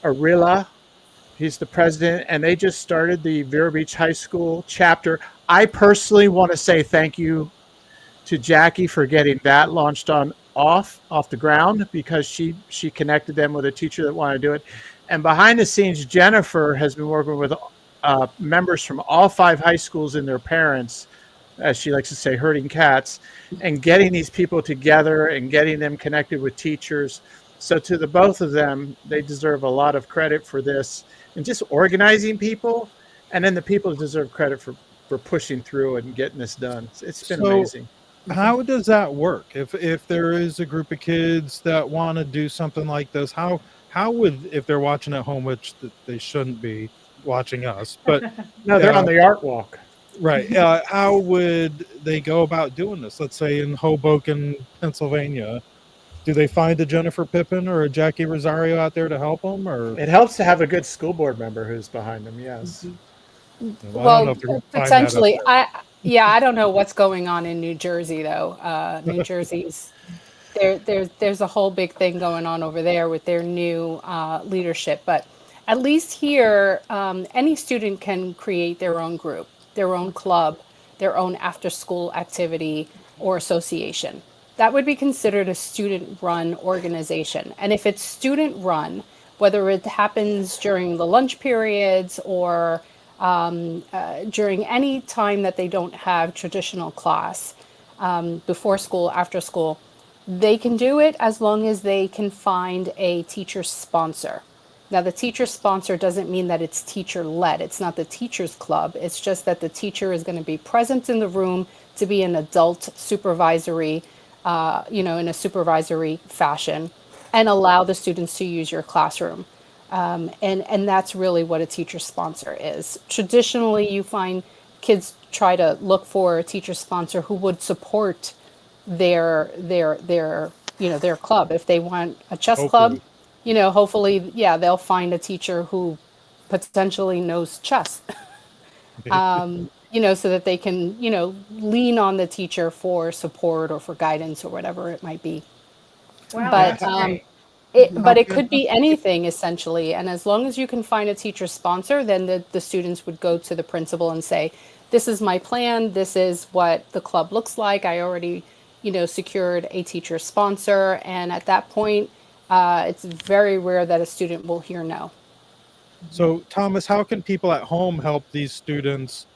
Arilla. He's the president, and they just started the Vero Beach High School chapter. I personally want to say thank you to Jackie for getting that launched off the ground, because she connected them with a teacher that wanted to do it. And behind the scenes, Jennifer has been working with members from all 5 high schools and their parents, as she likes to say, herding cats, and getting these people together and getting them connected with teachers. So to the both of them, they deserve a lot of credit for this and just organizing people. And then the people deserve credit for pushing through and getting this done. It's been amazing. How does that work? If there is a group of kids that want to do something like this, how would, if they're watching at home, which they shouldn't be watching us, but No, they're on the art walk. right. How would they go about doing this? Let's say in Hoboken, Pennsylvania, do they find a Jennifer Pippin or a Jackie Rosario out there to help them? Or It helps to have a good school board member who's behind them. Yes. I don't know if they're gonna find that up Potentially, there. Yeah, I don't know what's going on in New Jersey though. New Jersey's there's a whole big thing going on over there with their new leadership. But at least here, any student can create their own group, their own club, their own after-school activity or association. That would be considered a student-run organization. And if it's student-run, whether it happens during the lunch periods or during any time that they don't have traditional class, before school, after school, they can do it as long as they can find a teacher sponsor. Now, the teacher sponsor doesn't mean that it's teacher led. It's not the teacher's club. It's just that the teacher is going to be present in the room to be an adult supervisory, in a supervisory fashion, and allow the students to use your classroom. And that's really what a teacher sponsor is. Traditionally, you find kids try to look for a teacher sponsor who would support their club. If they want a chess club, hopefully, yeah, they'll find a teacher who potentially knows chess. So that they can, lean on the teacher for support or for guidance or whatever it might be. Wow, But that's great. it could be anything essentially. And as long as you can find a teacher sponsor, then the students would go to the principal and say, this is my plan. This is what the club looks like. I already, secured a teacher sponsor. And at that point, it's very rare that a student will hear no. So, Thomas, how can people at home help these students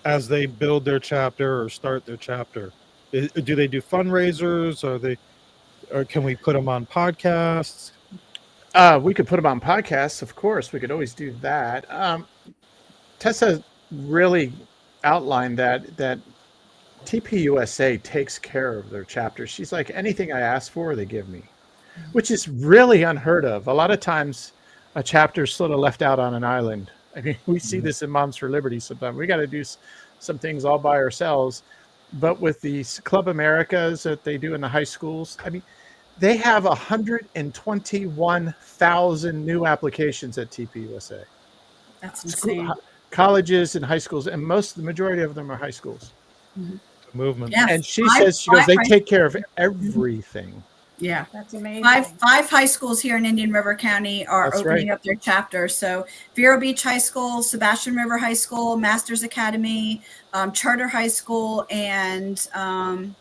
as they build their chapter or start their chapter? Do they do fundraisers? Or can we put them on podcasts? We could put them on podcasts, of course. We could always do that. Tessa really outlined that TPUSA takes care of their chapters. She's like, anything I ask for, they give me, which is really unheard of. A lot of times a chapter is sort of left out on an island. I mean, we see this in Moms for Liberty sometimes. We got to do some things all by ourselves. But with these Club Americas that they do in the high schools, I mean, they have 121,000 new applications at TPUSA. That's insane. Colleges and high schools, and the majority of them are high schools. Mm-hmm. Movement. Yeah, and she goes, they take care of everything. Yeah, that's amazing. Five high schools here in Indian River County are opening up their chapters. So Vero Beach High School, Sebastian River High School, Masters Academy, Charter High School, and St.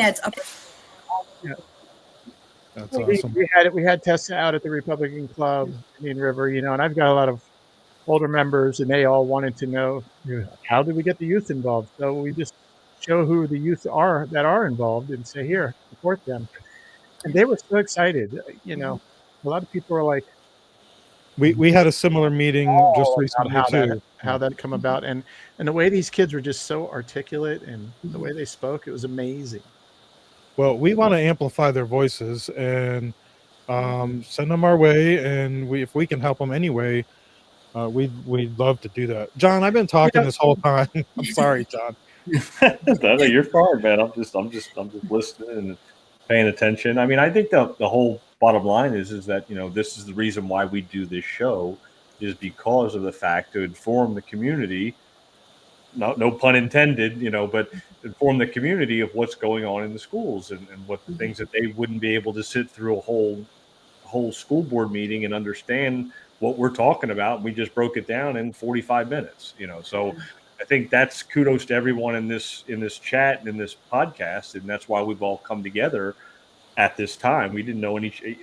Ed's Upper. Yeah. That's awesome. We had Tessa out at the Republican Club, Indian River, and I've got a lot of older members, and they all wanted to know, how do we get the youth involved? So we just show who the youth are that are involved and say, here, support them. And they were so excited. A lot of people were like, we had a similar meeting just recently how that come about. And the way these kids were just so articulate and the way they spoke, it was amazing. Well, we want to amplify their voices and send them our way. And if we can help them anyway, we'd love to do that. John, I've been talking this whole time. I'm sorry, John. No, you're fine, man. I'm just listening and paying attention. I mean, I think the whole bottom line is that this is the reason why we do this show, is because of the fact to inform the community. No pun intended, but inform the community of what's going on in the schools and what the things that they wouldn't be able to sit through a whole school board meeting and understand what we're talking about. We just broke it down in 45 minutes, so I think that's kudos to everyone in this chat and in this podcast. And that's why we've all come together at this time. We didn't know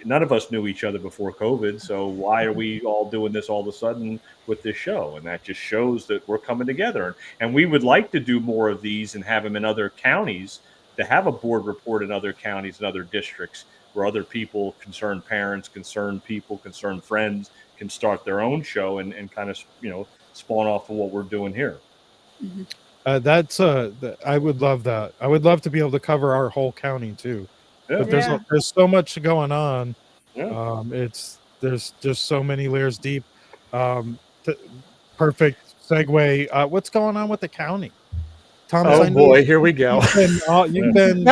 none of us knew each other before COVID. So why are we all doing this all of a sudden with this show? And that just shows that we're coming together. And we would like to do more of these and have them in other counties, to have a board report in other counties and other districts where other people, concerned parents, concerned people, concerned friends can start their own show and kind of, spawn off of what we're doing here. Mm-hmm. I would love that. I would love to be able to cover our whole county too. Yeah. But there's so much going on. Yeah. There's just so many layers deep. Perfect segue. What's going on with the county? Thomas, oh boy, here we go. You've been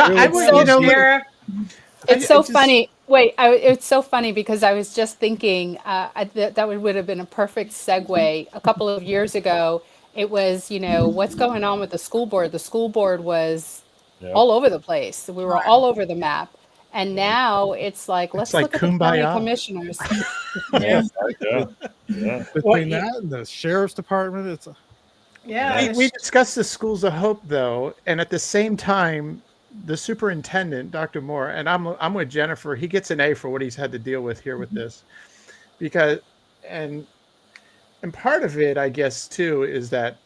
It's so funny. Wait, it's so funny because I was just thinking that would have been a perfect segue. A couple of years ago It was, what's going on with the school board? The school board was Yep. all over the place. We were all over the map. And Right. now it's like, It's let's like look at the county kumbaya. commissioners. Yeah. Yeah. Between that and the sheriff's department, it's Yeah. We discussed the schools of hope though, and at the same time, the superintendent, Dr. Moore, and I'm with Jennifer. He gets an A for what he's had to deal with here with this, because and part of it, I guess, too, is that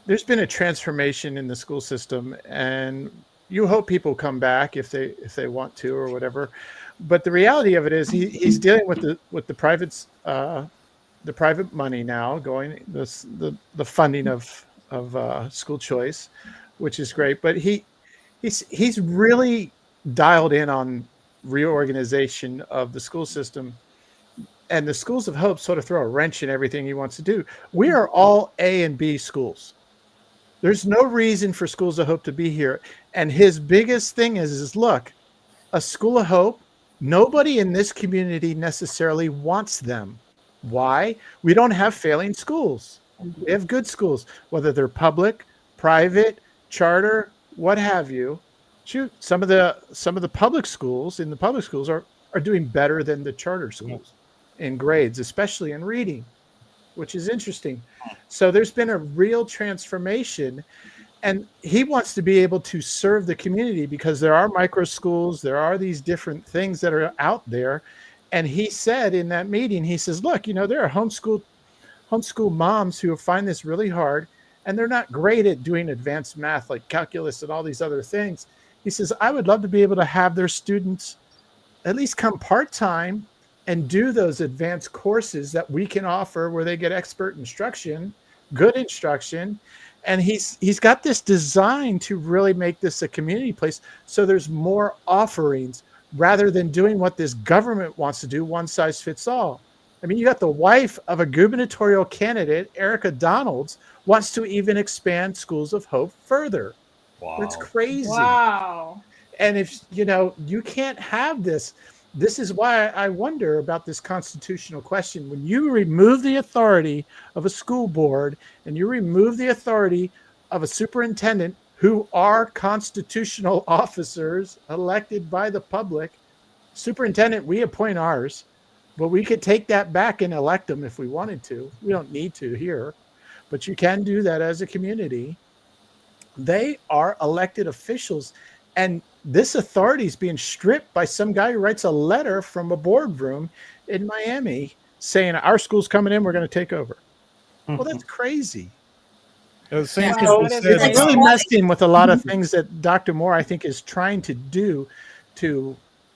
there's been a transformation in the school system, and you hope people come back if they want to or whatever. But the reality of it is he's dealing with the private money now going the funding of school choice, which is great. But he's really dialed in on reorganization of the school system, and the schools of hope sort of throw a wrench in everything he wants to do. We are all A and B schools. There's no reason for schools of hope to be here. And his biggest thing is look, a school of hope, nobody in this community necessarily wants them. Why? We don't have failing schools. We have good schools, whether they're public, private, charter, what have you. Shoot, some of the public schools are doing better than the charter schools in grades, especially in reading, which is interesting. So there's been a real transformation, and he wants to be able to serve the community because there are micro schools, there are these different things that are out there. And he said in that meeting, he says, look, there are homeschool moms who find this really hard, and they're not great at doing advanced math like calculus and all these other things. He says, I would love to be able to have their students at least come part-time and do those advanced courses that we can offer where they get expert instruction, good instruction. And he's got this design to really make this a community place. So there's more offerings rather than doing what this government wants to do, one size fits all. I mean, you got the wife of a gubernatorial candidate, Erica Donalds, wants to even expand Schools of Hope further. Wow. That's crazy. Wow. And if, you can't have this. This is why I wonder about this constitutional question. When you remove the authority of a school board and you remove the authority of a superintendent, who are constitutional officers elected by the public, superintendent, we appoint ours, but we could take that back and elect them if we wanted to. We don't need to here, but you can do that as a community. They are elected officials, and this authority is being stripped by some guy who writes a letter from a boardroom in Miami saying our school's coming in, we're going to take over. Well, that's crazy. the same Yeah, people that is said, It's really messed in with a lot of things that Dr. Moore, I think, is trying to do.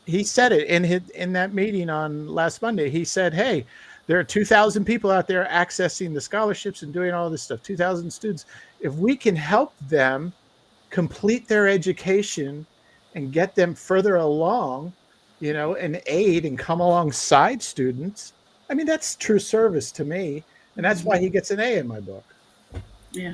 He said it in that meeting on last Monday. He said, hey, there are 2,000 people out there accessing the scholarships and doing all this stuff, 2,000 students. If we can help them complete their education and get them further along, and aid and come alongside students, I mean, that's true service to me. And that's why he gets an A in my book. Yeah.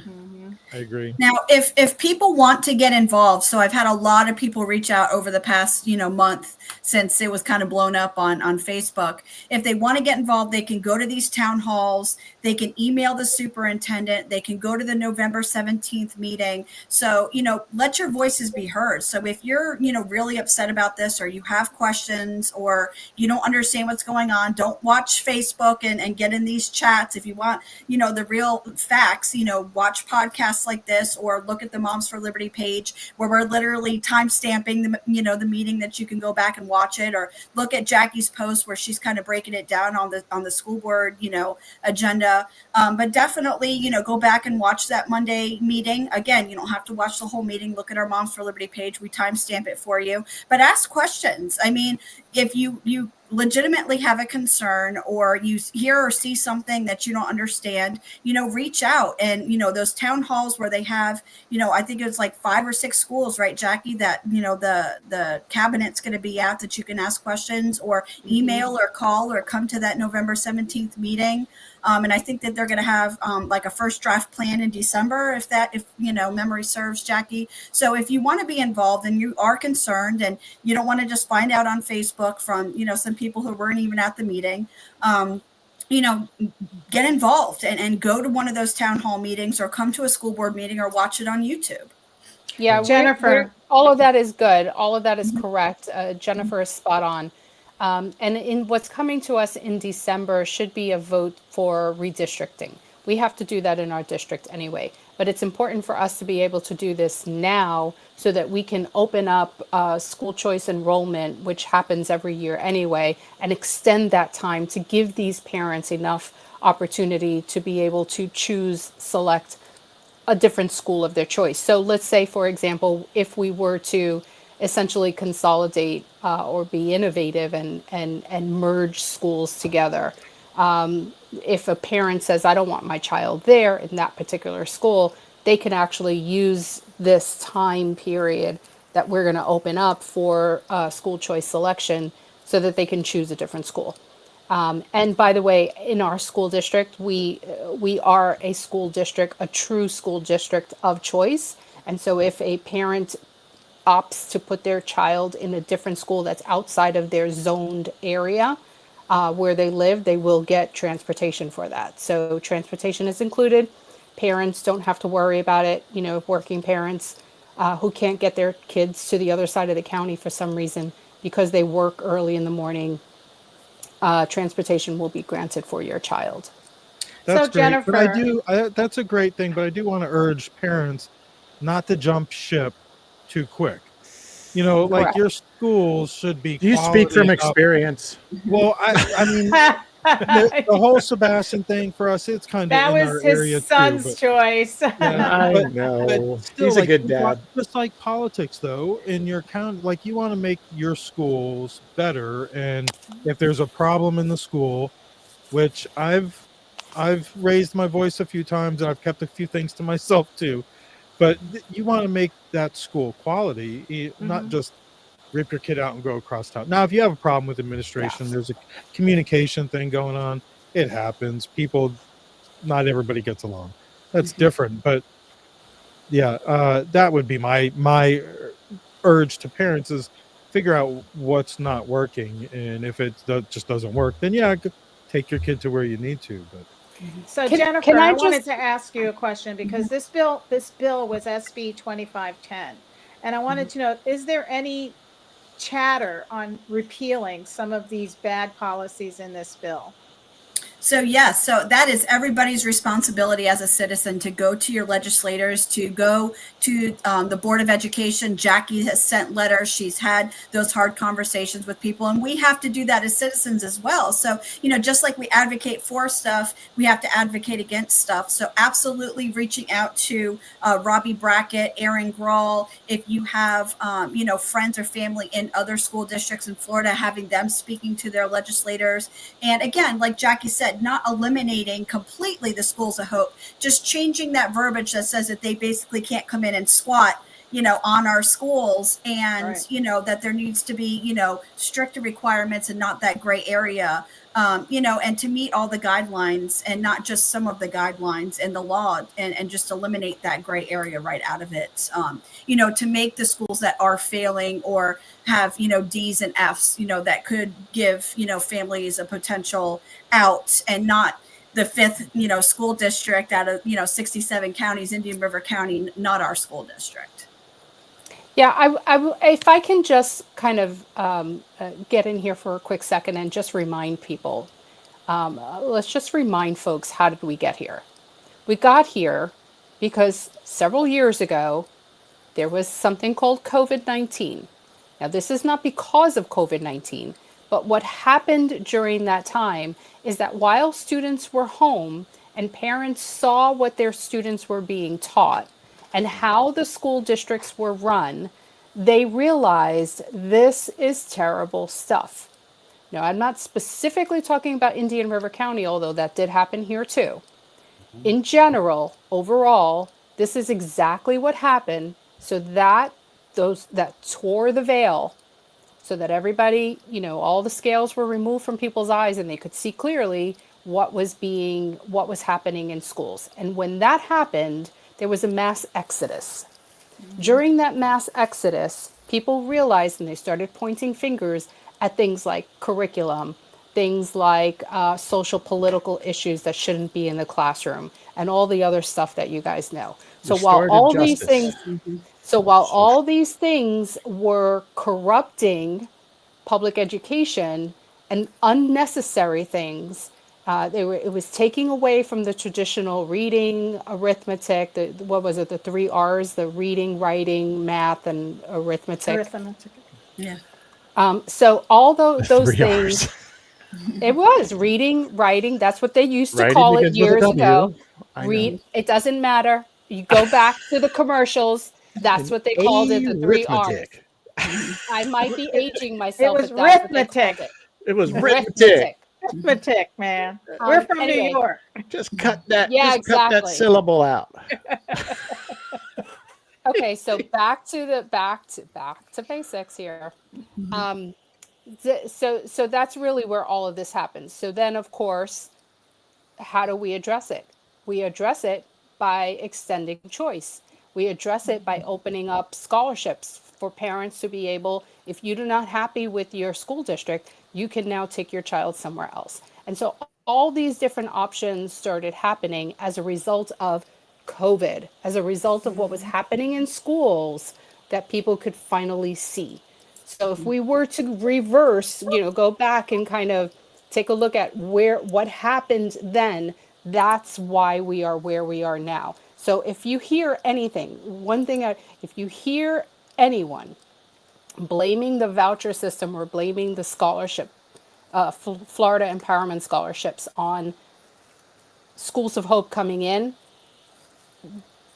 I agree. Now, if people want to get involved, so I've had a lot of people reach out over the past, month since it was kind of blown up on Facebook. If they want to get involved, they can go to these town halls. They can email the superintendent. They can go to the November 17th meeting. So, let your voices be heard. So if you're, really upset about this, or you have questions, or you don't understand what's going on, don't watch Facebook and get in these chats. If you want, the real facts, watch podcasts like this, or look at the Moms for Liberty page where we're literally time stamping the meeting that you can go back and watch it, or look at Jackie's post where she's kind of breaking it down on the school board, agenda. But definitely, go back and watch that Monday meeting. Again, you don't have to watch the whole meeting. Look at our Moms for Liberty page. We timestamp it for you, but ask questions. I mean, if you legitimately have a concern, or you hear or see something that you don't understand, reach out. And, those town halls where they have, I think it's like 5 or 6 schools, right, Jackie, that, the cabinet's going to be at, that you can ask questions, or email or call, or come to that November 17th meeting. And I think that they're going to have like a first draft plan in December, if memory serves, Jackie. So if you want to be involved and you are concerned, and you don't want to just find out on Facebook from, some people who weren't even at the meeting, get involved and go to one of those town hall meetings or come to a school board meeting or watch it on YouTube. Yeah, Jennifer. all of that is good. All of that is correct. Jennifer is spot on. And in what's coming to us in December should be a vote for redistricting. We have to do that in our district anyway. But it's important for us to be able to do this now so that we can open up school choice enrollment, which happens every year anyway, and extend that time to give these parents enough opportunity to be able to choose, select a different school of their choice. So let's say, for example, if we were to essentially consolidate or be innovative and merge schools together. If a parent says, I don't want my child there in that particular school, they can actually use this time period that we're going to open up for school choice selection so that they can choose a different school. And by the way, in our school district, we are a school district, a true school district of choice. And so if a parent opts to put their child in a different school that's outside of their zoned area where they live, they will get transportation for that. So transportation is included. Parents don't have to worry about it. You know, working parents who can't get their kids to the other side of the county for some reason because they work early in the morning, transportation will be granted for your child. That's So, great. Jennifer, But that's a great thing, but I do want to urge parents not to jump ship too quick. You know, like Correct. your schools should be You speak from quality enough. experience. Well, I mean, the whole Sebastian thing for us, it's kind of that in our was area his son's too. choice. I But know. still, He's a like, good dad. just like politics, though, in your county, like you want to make your schools better. And if there's a problem in the school, which I've raised my voice a few times and I've kept a few things to myself too, but you want to make that school quality, not just rip your kid out and go across town. Now, if you have a problem with administration, there's a communication thing going on. It happens. People, not everybody gets along. That's different. But yeah, that would be my urge to parents is figure out what's not working. And if it just doesn't work, then yeah, take your kid to where you need to. But So Can Jennifer, I I wanted just- to ask you a question because this bill was SB 2510. And I wanted to know, is there any chatter on repealing some of these bad policies in this bill? So yes, so that is everybody's responsibility as a citizen to go to your legislators, to go to the Board of Education. Jackie has sent letters. She's had those hard conversations with people, and we have to do that as citizens as well. So, you know, just like we advocate for stuff, we have to advocate against stuff. So absolutely reaching out to Robbie Brackett, Aaron Grawl, if you have, you know, friends or family in other school districts in Florida, having them speaking to their legislators. And again, like Jackie said, not eliminating completely the schools of hope, just changing that verbiage that says that they basically can't come in and squat, you know, on our schools, and Right. you know, that there needs to be, you know, stricter requirements and not that gray area, you know, and to meet all the guidelines and not just some of the guidelines in the law, and just eliminate that gray area right out of it. You know, to make the schools that are failing or have, you know, D's and F's, you know, that could give, you know, families a potential out, and not the fifth, you know, school district out of, you know, 67 counties, Indian River County, not our school district. Yeah, if I can just kind of get in here for a quick second and just remind people, let's just remind folks, how did we get here? We got here because several years ago, there was something called COVID-19. Now, this is not because of COVID-19, but what happened during that time is that while students were home and parents saw what their students were being taught and how the school districts were run, they realized this is terrible stuff. Now, I'm not specifically talking about Indian River County, although that did happen here too. In general, overall, this is exactly what happened. So that tore the veil, so that everybody, you know, all the scales were removed from people's eyes and they could see clearly what was happening in schools. And when that happened, there was a mass exodus. During that mass exodus, people realized, and they started pointing fingers at things like curriculum, things like social political issues that shouldn't be in the classroom and all the other stuff that you guys know. So while Restorative all these justice. things, so while all these things were corrupting public education and unnecessary things, it was taking away from the traditional reading, arithmetic, what was it, the 3 R's, the reading, writing, math, and arithmetic. Arithmetic. Yeah. So all those 3 things, R's. it was reading, writing. That's what they used to Writing call it begins with a years W. ago. I know. Read. It doesn't matter. You go back to the commercials. That's what they called it. The 3 R's. Arithmetic. I might be aging It myself, was but that's what they arithmetic. called it. It was arithmetic. Arithmetic. Arithmetic, man. We're from Anyway. New York. Just cut that. Yeah, just cut that exactly. syllable out. Okay, so back to basics here. So that's really where all of this happens. So then, of course, how do we address it? We address it by extending choice. We address it by opening up scholarships for parents to be able, if you're not happy with your school district, you can now take your child somewhere else. And so all these different options started happening as a result of COVID, as a result of what was happening in schools that people could finally see. So if we were to reverse, go back and kind of take a look at what happened then, that's why we are where we are now. So if you hear anything, if you hear anyone blaming the voucher system or blaming the scholarship, Florida Empowerment Scholarships on Schools of Hope coming in,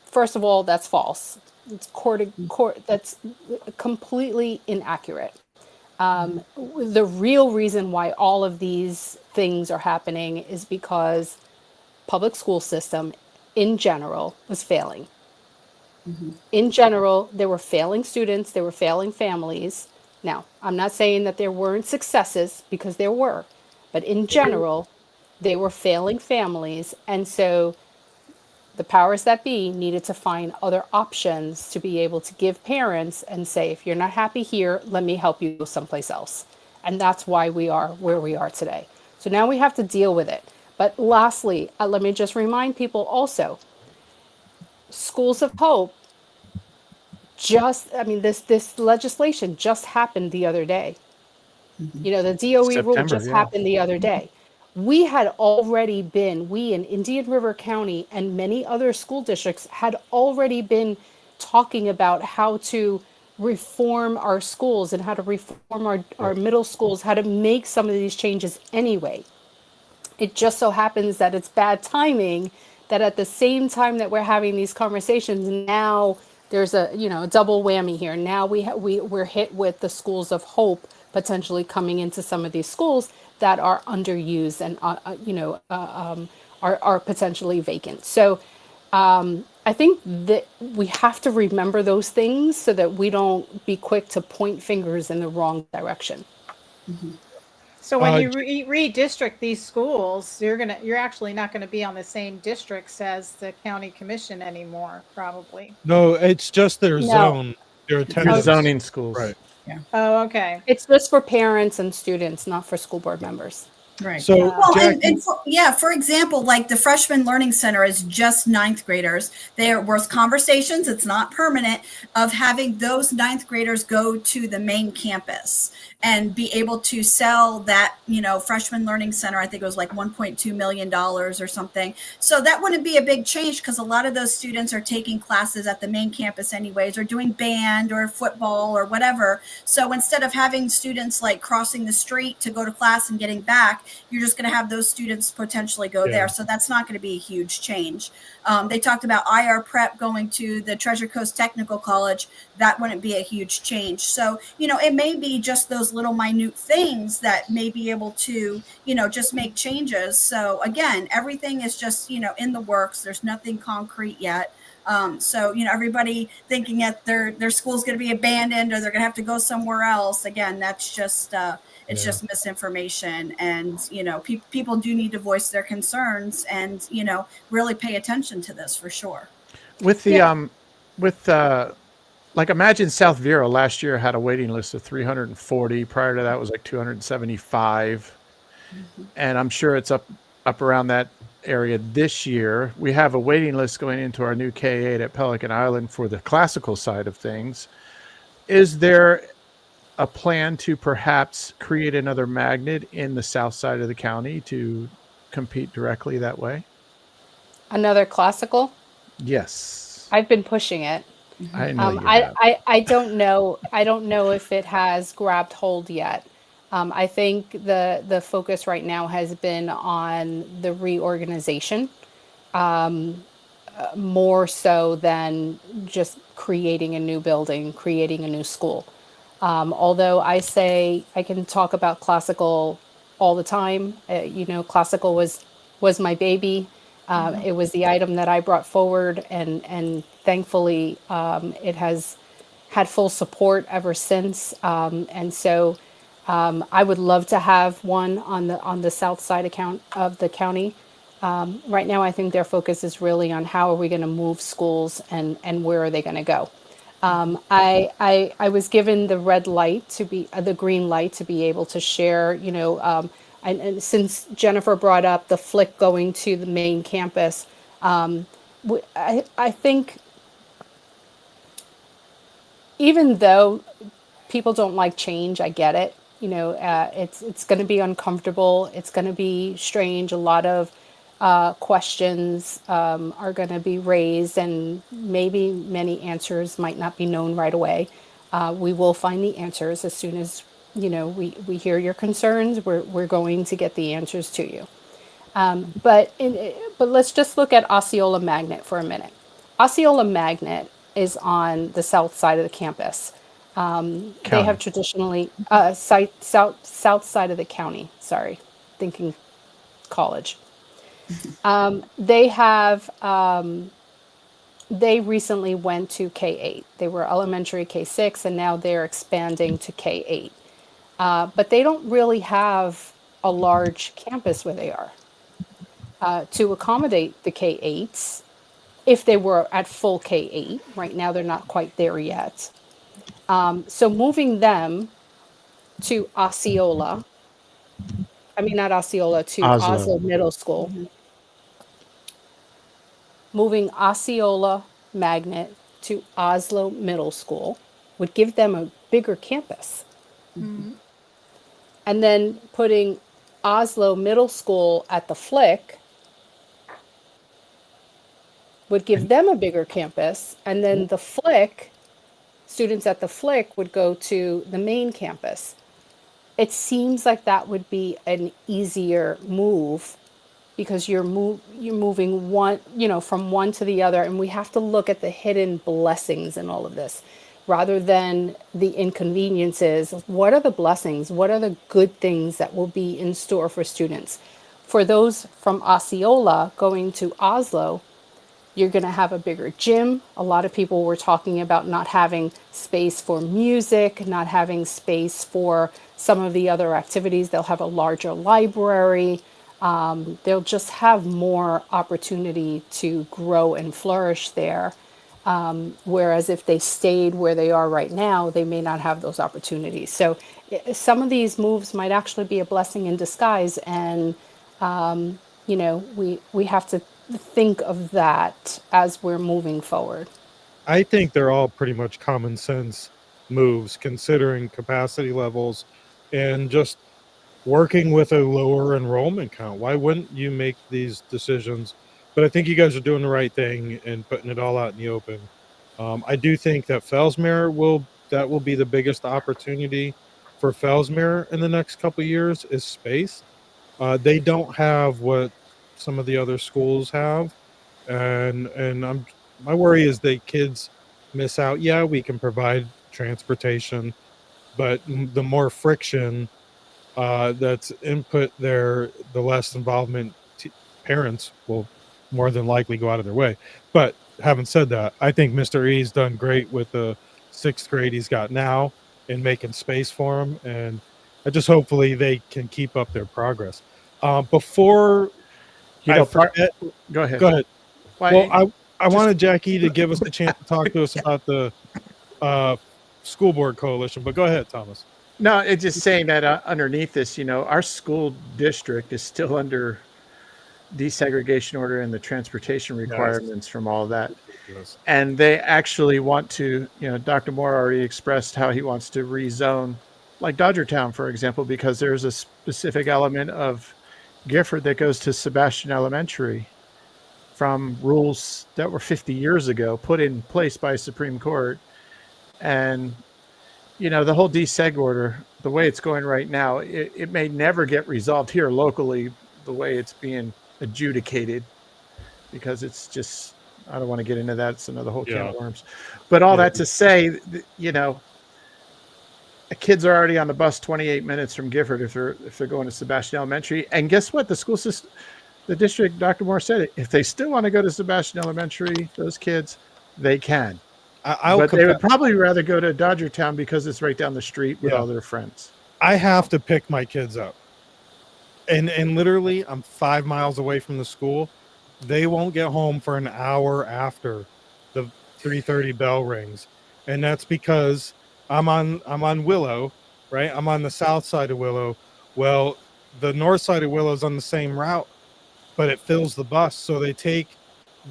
first of all, that's false. It's that's completely inaccurate. The real reason why all of these things are happening is because public school system in general was failing. In general, there were failing students, there were failing families. Now, I'm not saying that there weren't successes, because there were, but in general, they were failing families. And so the powers that be needed to find other options to be able to give parents and say, if you're not happy here, let me help you go someplace else. And that's why we are where we are today. So now we have to deal with it. But lastly, let me just remind people also, Schools of Hope this legislation just happened the other day. The DOE rule just happened the other day. We in Indian River County and many other school districts had already been talking about how to reform our schools and how to reform our middle schools, how to make some of these changes anyway. It just so happens that it's bad timing that at the same time that we're having these conversations, now there's a double whammy here. Now we're hit with the Schools of Hope potentially coming into some of these schools that are underused and are potentially vacant. So I think that we have to remember those things so that we don't be quick to point fingers in the wrong direction. So when you redistrict these schools, you're actually not going to be on the same districts as the county commission anymore, probably. No, it's just their zone, their attendance. Zoning schools. Right. Yeah. Oh, okay. It's just for parents and students, not for school board members. Right. So, for example, like the Freshman Learning Center is just ninth graders. There was conversations, it's not permanent, of having those ninth graders go to the main campus and be able to sell that, Freshman Learning Center. I think it was like $1.2 million or something. So that wouldn't be a big change because a lot of those students are taking classes at the main campus anyways, or doing band or football or whatever. So instead of having students like crossing the street to go to class and getting back, you're just going to have those students potentially go there. So that's not going to be a huge change. They talked about IR prep going to the Treasure Coast Technical College. That wouldn't be a huge change. So, it may be just those little minute things that may be able to, just make changes. So again, everything is just, in the works. There's nothing concrete yet. So, everybody thinking that their school's going to be abandoned or they're going to have to go somewhere else. Again, that's just, just misinformation. And, people do need to voice their concerns and, really pay attention to this for sure. With the, like imagine South Vero last year had a waiting list of 340. Prior to that was like 275. and I'm sure it's up around that area this year. We have a waiting list going into our new K-8 at Pelican Island for the classical side of things. Is there a plan to perhaps create another magnet in the south side of the county to compete directly that way? Another classical? Yes. I've been pushing it. I know you have. I don't know. I don't know if it has grabbed hold yet. I think the focus right now has been on the reorganization, more so than just creating a new building, creating a new school. Although I say I can talk about classical all the time. Classical was my baby. It was the item that I brought forward, and thankfully it has had full support ever since. And so I would love to have one on the south side of the county. Right now, I think their focus is really on how are we going to move schools and where are they going to go. I was given the red light the green light to be able to share, and since Jennifer brought up the flick going to the main campus, I think even though people don't like change, I get it. It's going to be uncomfortable. It's going to be strange. A lot of questions are going to be raised, and maybe many answers might not be known right away. We will find the answers as soon as we hear your concerns. We're going to get the answers to you. But let's just look at Osceola Magnet for a minute. Osceola Magnet is on the south side of the campus. They have traditionally south side of the county. Sorry, thinking college. They recently went to K-8. They were elementary K-6, and now they're expanding to K-8. But they don't really have a large campus where they are to accommodate the K-8s. If they were at full K-8, right now they're not quite there yet. So moving them to Osceola, not Osceola, to Oslo Middle School. Moving Osceola Magnet to Oslo Middle School would give them a bigger campus. And then putting Oslo Middle School at the Flick would give them a bigger campus. And then the Flick, students at the Flick would go to the main campus. It seems like that would be an easier move because you're moving one, from one to the other, and we have to look at the hidden blessings in all of this rather than the inconveniences. What are the blessings? What are the good things that will be in store for students? For those from Osceola going to Oslo, you're going to have a bigger gym. A lot of people were talking about not having space for music, not having space for some of the other activities. They'll have a larger library. They'll just have more opportunity to grow and flourish there. Whereas if they stayed where they are right now, they may not have those opportunities. So some of these moves might actually be a blessing in disguise. And, we have to think of that as we're moving forward. I think they're all pretty much common sense moves considering capacity levels and just working with a lower enrollment count. Why wouldn't you make these decisions? But I think you guys are doing the right thing and putting it all out in the open. I do think that Fellsmere will be the biggest opportunity for Fellsmere in the next couple of years is space. They don't have what some of the other schools have, and my worry is that kids miss out. Yeah, we can provide transportation, but the more friction that's input there, the less involvement parents will more than likely go out of their way. But having said that, I think Mr. E's done great with the 6th grade he's got now in making space for him, and I just hopefully they can keep up their progress. Before forget, go ahead. Well, I wanted Jackie to give us a chance to talk to us about the school board coalition, but go ahead, Thomas. No, it's just saying that underneath this, our school district is still under desegregation order and the transportation requirements from all that. Ridiculous. And they actually want to, Dr. Moore already expressed how he wants to rezone, like Dodgertown, for example, because there's a specific element of Gifford that goes to Sebastian Elementary from rules that were 50 years ago put in place by Supreme Court. And, the whole deseg order, the way it's going right now, it may never get resolved here locally the way it's being adjudicated, because it's just, I don't want to get into that. It's another whole can of worms. But all that to say, the kids are already on the bus 28 minutes from Gifford if they're going to Sebastian Elementary. And guess what? The school system, the district, Dr. Moore said it, if they still want to go to Sebastian Elementary, those kids, they can. But they would probably rather go to Dodgertown because it's right down the street with all their friends. I have to pick my kids up. And literally, I'm 5 miles away from the school. They won't get home for an hour after the 3:30 bell rings. And that's because I'm on Willow, right? I'm on the south side of Willow. Well, the north side of Willow is on the same route, but it fills the bus. So they take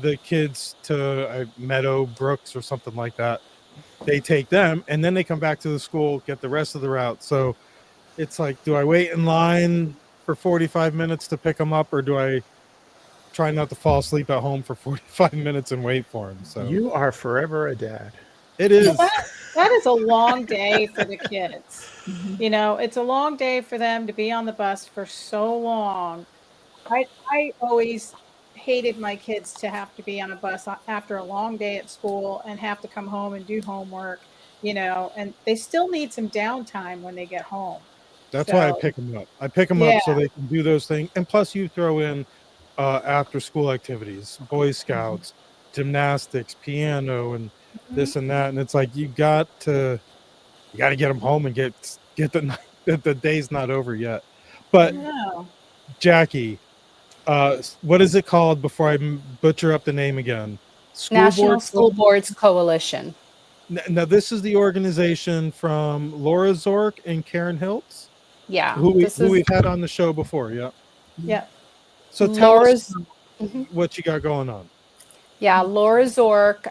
the kids to Meadow Brooks or something like that. They take them and then they come back to the school, get the rest of the route. So it's like, do I wait in line for 45 minutes to pick them up, or do I try not to fall asleep at home for 45 minutes and wait for them? So you are forever a dad. It is. That is a long day for the kids. It's a long day for them to be on the bus for so long. I always hated my kids to have to be on a bus after a long day at school and have to come home and do homework, and they still need some downtime when they get home. That's why I pick them up. I pick them up so they can do those things. And plus you throw in after school activities, Boy Scouts, gymnastics, piano, and this and that. And it's like, you got to get them home and get the day's not over yet. But Jackie, what is it called before I butcher up the name again? National School Boards Coalition. Now, this is the organization from Laura Zork and Karen Hiltz. Yeah. Who we've had on the show before. Yeah. Yeah. So tell us what you got going on. Yeah, Laura Zork,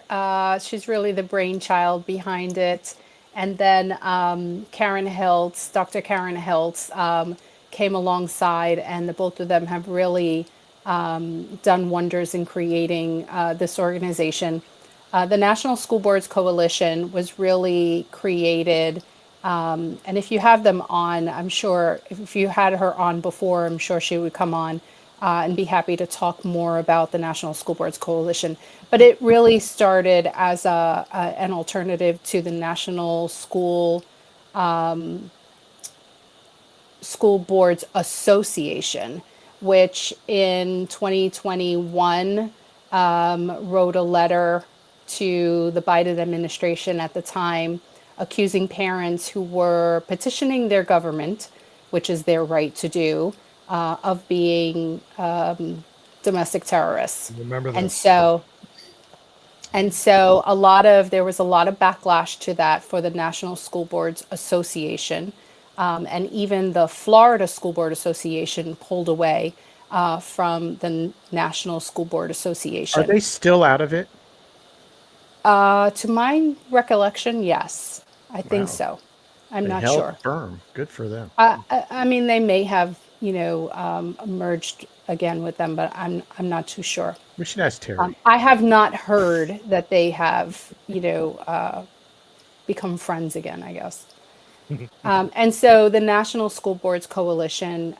she's really the brainchild behind it. And then Karen Hiltz, Dr. Karen Hiltz, came alongside, and the both of them have really done wonders in creating this organization. The National School Boards Coalition was really created, and if you have them on, I'm sure if you had her on before, I'm sure she would come on and be happy to talk more about the National School Boards Coalition. But it really started as an alternative to the National School Boards Association, which in 2021 wrote a letter to the Biden administration at the time, accusing parents who were petitioning their government, which is their right to do, of being domestic terrorists. Remember that. And so there was a lot of backlash to that for the National School Boards Association. And even the Florida School Board Association pulled away from the National School Board Association. Are they still out of it? To my recollection, yes. I think so. I'm not sure. Firm. Good for them. I mean, they may have, merged again with them, but I'm not too sure. We should ask Terry. I have not heard that they have, become friends again, I guess. And so the National School Boards Coalition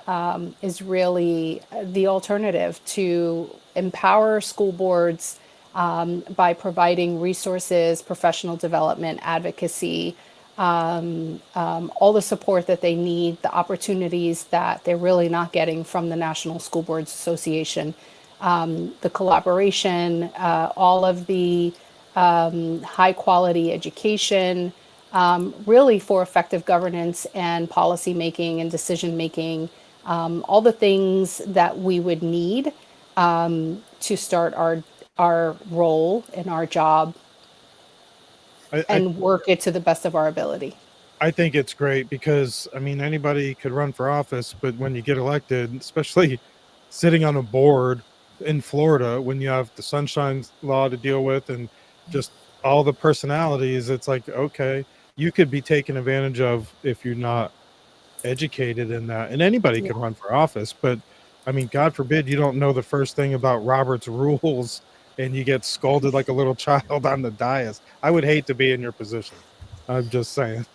is really the alternative to empower school boards by providing resources, professional development, advocacy, all the support that they need, the opportunities that they're really not getting from the National School Boards Association, the collaboration, all of the high quality education, really for effective governance and policy making and decision making, all the things that we would need to start our role in our job and work it to the best of our ability. I think it's great because, I mean, anybody could run for office, but when you get elected, especially sitting on a board in Florida, when you have the Sunshine Law to deal with and just all the personalities, it's like, okay, you could be taken advantage of if you're not educated in that. And anybody Yeah. can run for office, but I mean, God forbid you don't know the first thing about Robert's rules and you get scolded like a little child on the dais. I would hate to be in your position. I'm just saying.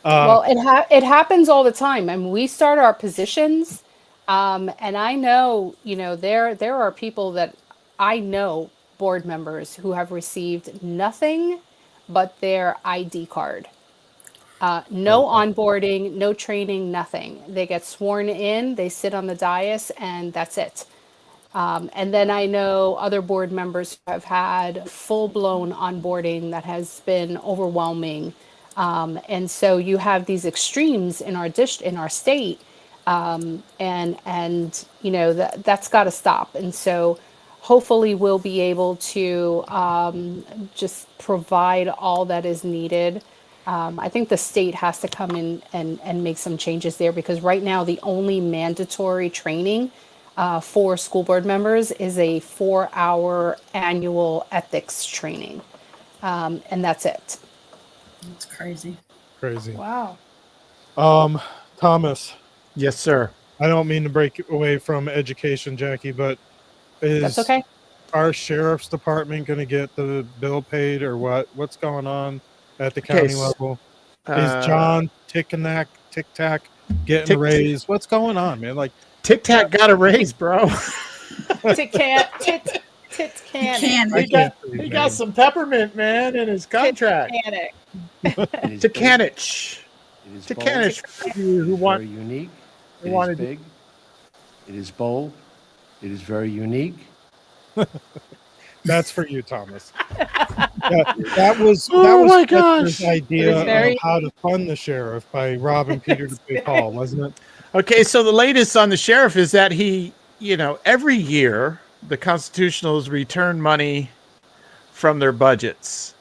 Well, it happens all the time. I mean, we start our positions, and I know, there are people that I know, board members who have received nothing but their ID card. No onboarding, no training, nothing. They get sworn in, they sit on the dais, and that's it. And then I know other board members who have had full-blown onboarding that has been overwhelming. And so you have these extremes in our state, and that's got to stop. And so hopefully we'll be able to just provide all that is needed. I think the state has to come in and make some changes there, because right now the only mandatory training for school board members is a 4-hour annual ethics training. And that's it. It's crazy. Crazy. Wow. Thomas, Yes, sir. I don't mean to break away from education, Jackie, but That's is okay. our sheriff's department going to get the bill paid or what? What's going on at the county level? Is John Tic-Tac getting Tic- a raise? What's going on, man? Like, Tic Tac got a raise, bro. Tit can. He got some peppermint, man, in his contract. Panic. Ticanich. It is Ticanich. very unique. It is big. It is bold. It is very unique. that's for you, Thomas. That was my Fletcher's gosh. idea very- of how to fund the sheriff by robbing Peter to pay Paul, wasn't it? Okay, so the latest on the sheriff is that he, every year the constitutionals return money from their budgets.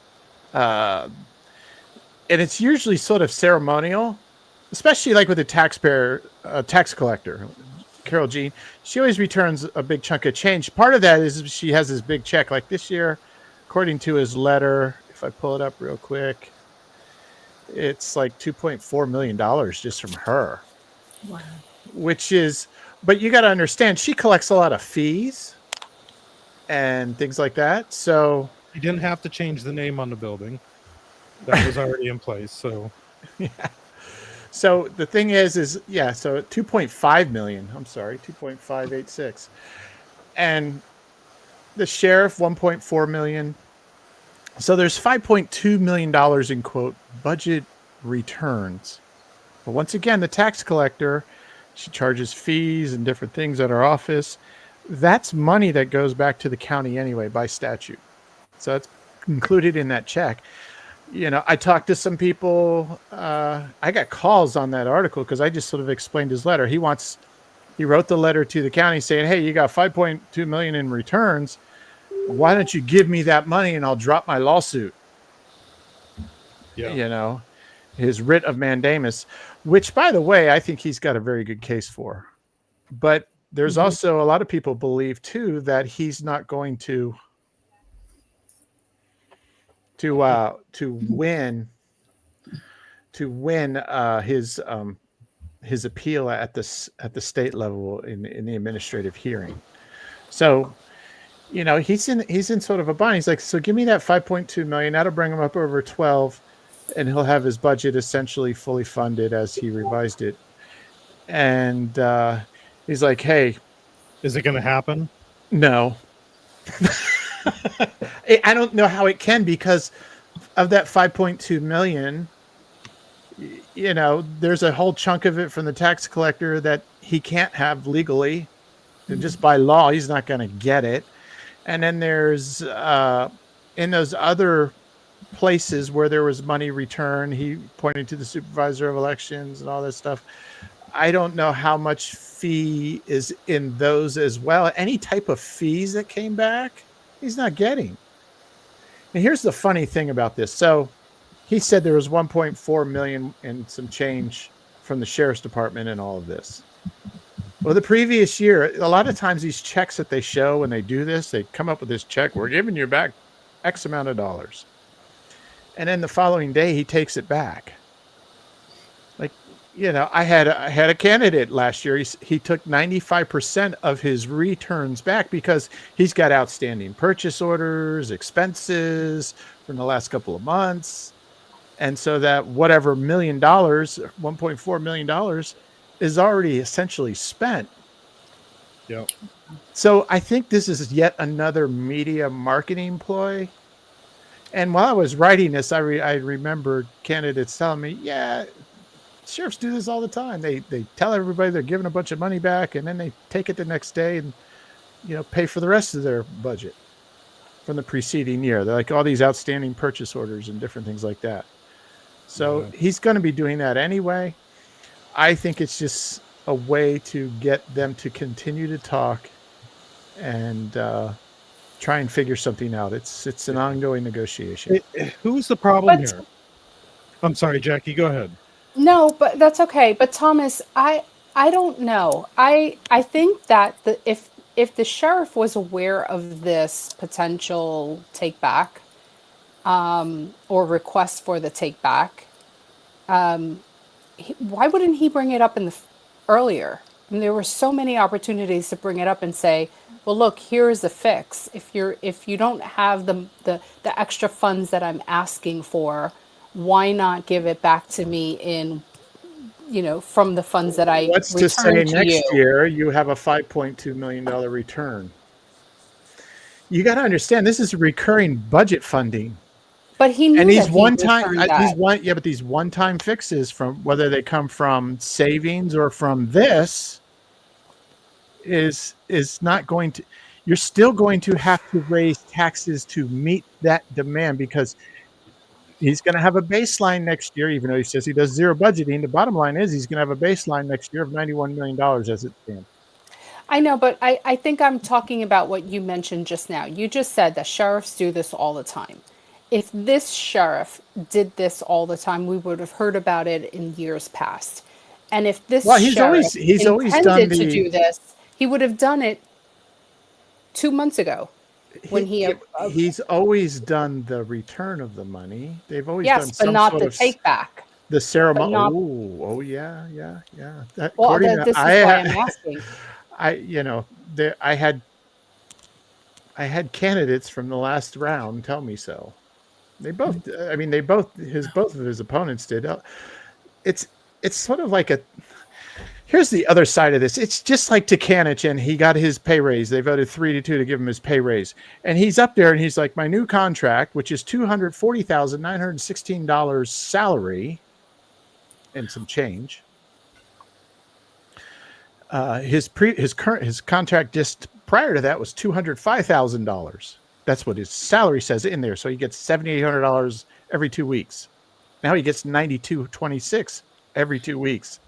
And it's usually sort of ceremonial, especially like with a tax collector, Carol Jean. She always returns a big chunk of change. Part of that is she has this big check. Like this year, according to his letter, if I pull it up real quick, it's like $2.4 million just from her. Wow. But you got to understand, she collects a lot of fees and things like that. So He didn't have to change the name on the building. That was already in place. So yeah. So the thing is so 2.5 million. I'm sorry, 2.586, and the sheriff 1.4 million. So there's $5.2 million in quote budget returns. But once again, the tax collector, she charges fees and different things at our office. That's money that goes back to the county anyway by statute. So that's included in that check. I talked to some people. I got calls on that article because I just sort of explained his letter. He wrote the letter to the county saying, "Hey, you got 5.2 million in returns. Why don't you give me that money and I'll drop my lawsuit?" yeah. His writ of mandamus, which, by the way, I think he's got a very good case for. But there's also a lot of people believe too that he's not going to win his appeal at the state level in the administrative hearing. So, he's in sort of a bind. He's like, so give me that 5.2 million. That'll bring him up over 12, and he'll have his budget essentially fully funded as he revised it. And he's like, hey, Is it going to happen? no. I don't know how it can, because of that 5.2 million, there's a whole chunk of it from the tax collector that he can't have legally. And just by law, he's not going to get it. And then there's in those other places where there was money returned, he pointed to the supervisor of elections and all this stuff. I don't know how much fee is in those as well. Any type of fees that came back, he's not getting. And here's the funny thing about this. So he said there was 1.4 million and some change from the sheriff's department in all of this. Well, the previous year, a lot of times these checks that they show when they do this, they come up with this check, we're giving you back X amount of dollars. And then the following day he takes it back. Like, you know, I had a candidate last year. He took 95% of his returns back because he's got outstanding purchase orders, expenses from the last couple of months. And so that whatever $1 million, $1.4 million is already essentially spent. Yeah. So I think this is yet another media marketing ploy. And while I was writing this, I remember candidates telling me, yeah, sheriffs do this all the time. They tell everybody they're giving a bunch of money back, and then they take it the next day and, you know, pay for the rest of their budget from the preceding year. They're like all these outstanding purchase orders and different things like that. So he's going to be doing that anyway. I think it's just a way to get them to continue to talk and try and figure something out. It's an ongoing negotiation. Who's the problem here? I'm sorry, Jackie, go ahead. No, but that's okay. But Thomas, I don't know. I think that if the sheriff was aware of this potential take back, or request for the take back, why wouldn't he bring it up earlier? And there were so many opportunities to bring it up and say, well, look, here's the fix. If you don't have the extra funds that I'm asking for, why not give it back to me in, you know, from the funds that I What's to say next year you have a $5.2 million return? You got to understand, this is recurring budget funding. But he knew and these that these one-time fixes, from whether they come from savings or from this, is not going to. You're still going to have to raise taxes to meet that demand, because he's going to have a baseline next year, even though he says he does zero budgeting. The bottom line is he's going to have a baseline next year of $91 million as it stands. I know, but I think I'm talking about what you mentioned just now. You just said that sheriffs do this all the time. If this sheriff did this all the time, we would have heard about it in years past. And if this sheriff intended to do this, he would have done it 2 months ago. When he's always done the return of the money. They've always done but not the take back. The ceremony. Yeah. Well, this is why I'm asking. I had candidates from the last round tell me so. Both of his opponents did. It's sort of like here's the other side of this. It's just like Tukanich, and he got his pay raise. They voted 3-2 to give him his pay raise. And he's up there and he's like, my new contract, which is $240,916 salary and some change. His contract just prior to that was $205,000. That's what his salary says in there. So he gets $7,800 every 2 weeks. Now he gets $92.26 every 2 weeks.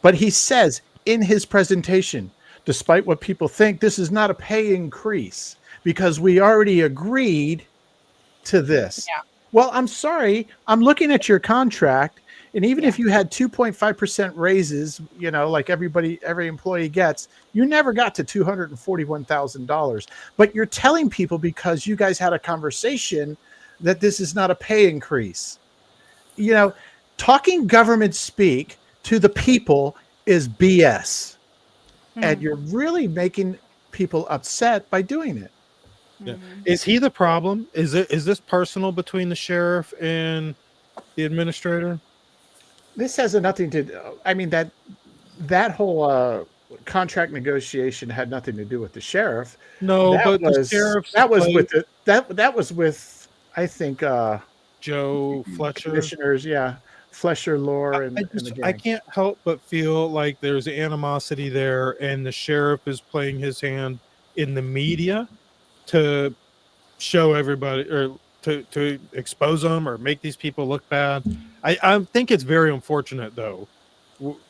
But he says in his presentation, despite what people think, this is not a pay increase because we already agreed to this. Yeah. Well, I'm sorry. I'm looking at your contract. And even if you had 2.5% raises, you know, like every employee gets, you never got to $241,000. But you're telling people because you guys had a conversation that this is not a pay increase. You know, talking government speak to the people is BS. And you're really making people upset by doing it. Yeah. Is he the problem? Is this personal between the sheriff and the administrator? This has nothing to do. I mean, that whole contract negotiation had nothing to do with the sheriff. No, but the sheriff. That was with I think Joe Fletcher, commissioners. Yeah, Fletcher, Lore, and the gang. I can't help but feel like there's animosity there, and the sheriff is playing his hand in the media to show everybody or to expose them or make these people look bad. I think it's very unfortunate, though.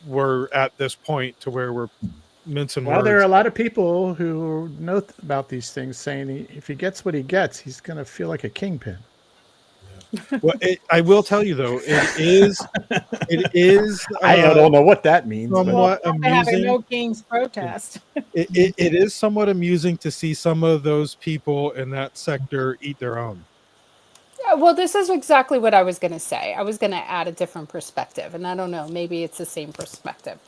We're at this point to where we're mincing words. Well, there are a lot of people who know about these things saying if he gets what he gets, he's going to feel like a kingpin. Well, I will tell you though, it is. I don't know what that means. But Somewhat Well, they have a amusing. no kings protest. It is somewhat amusing to see some of those people in that sector eat their own. Yeah, well, this is exactly what I was going to say. I was going to add a different perspective, and I don't know, maybe it's the same perspective.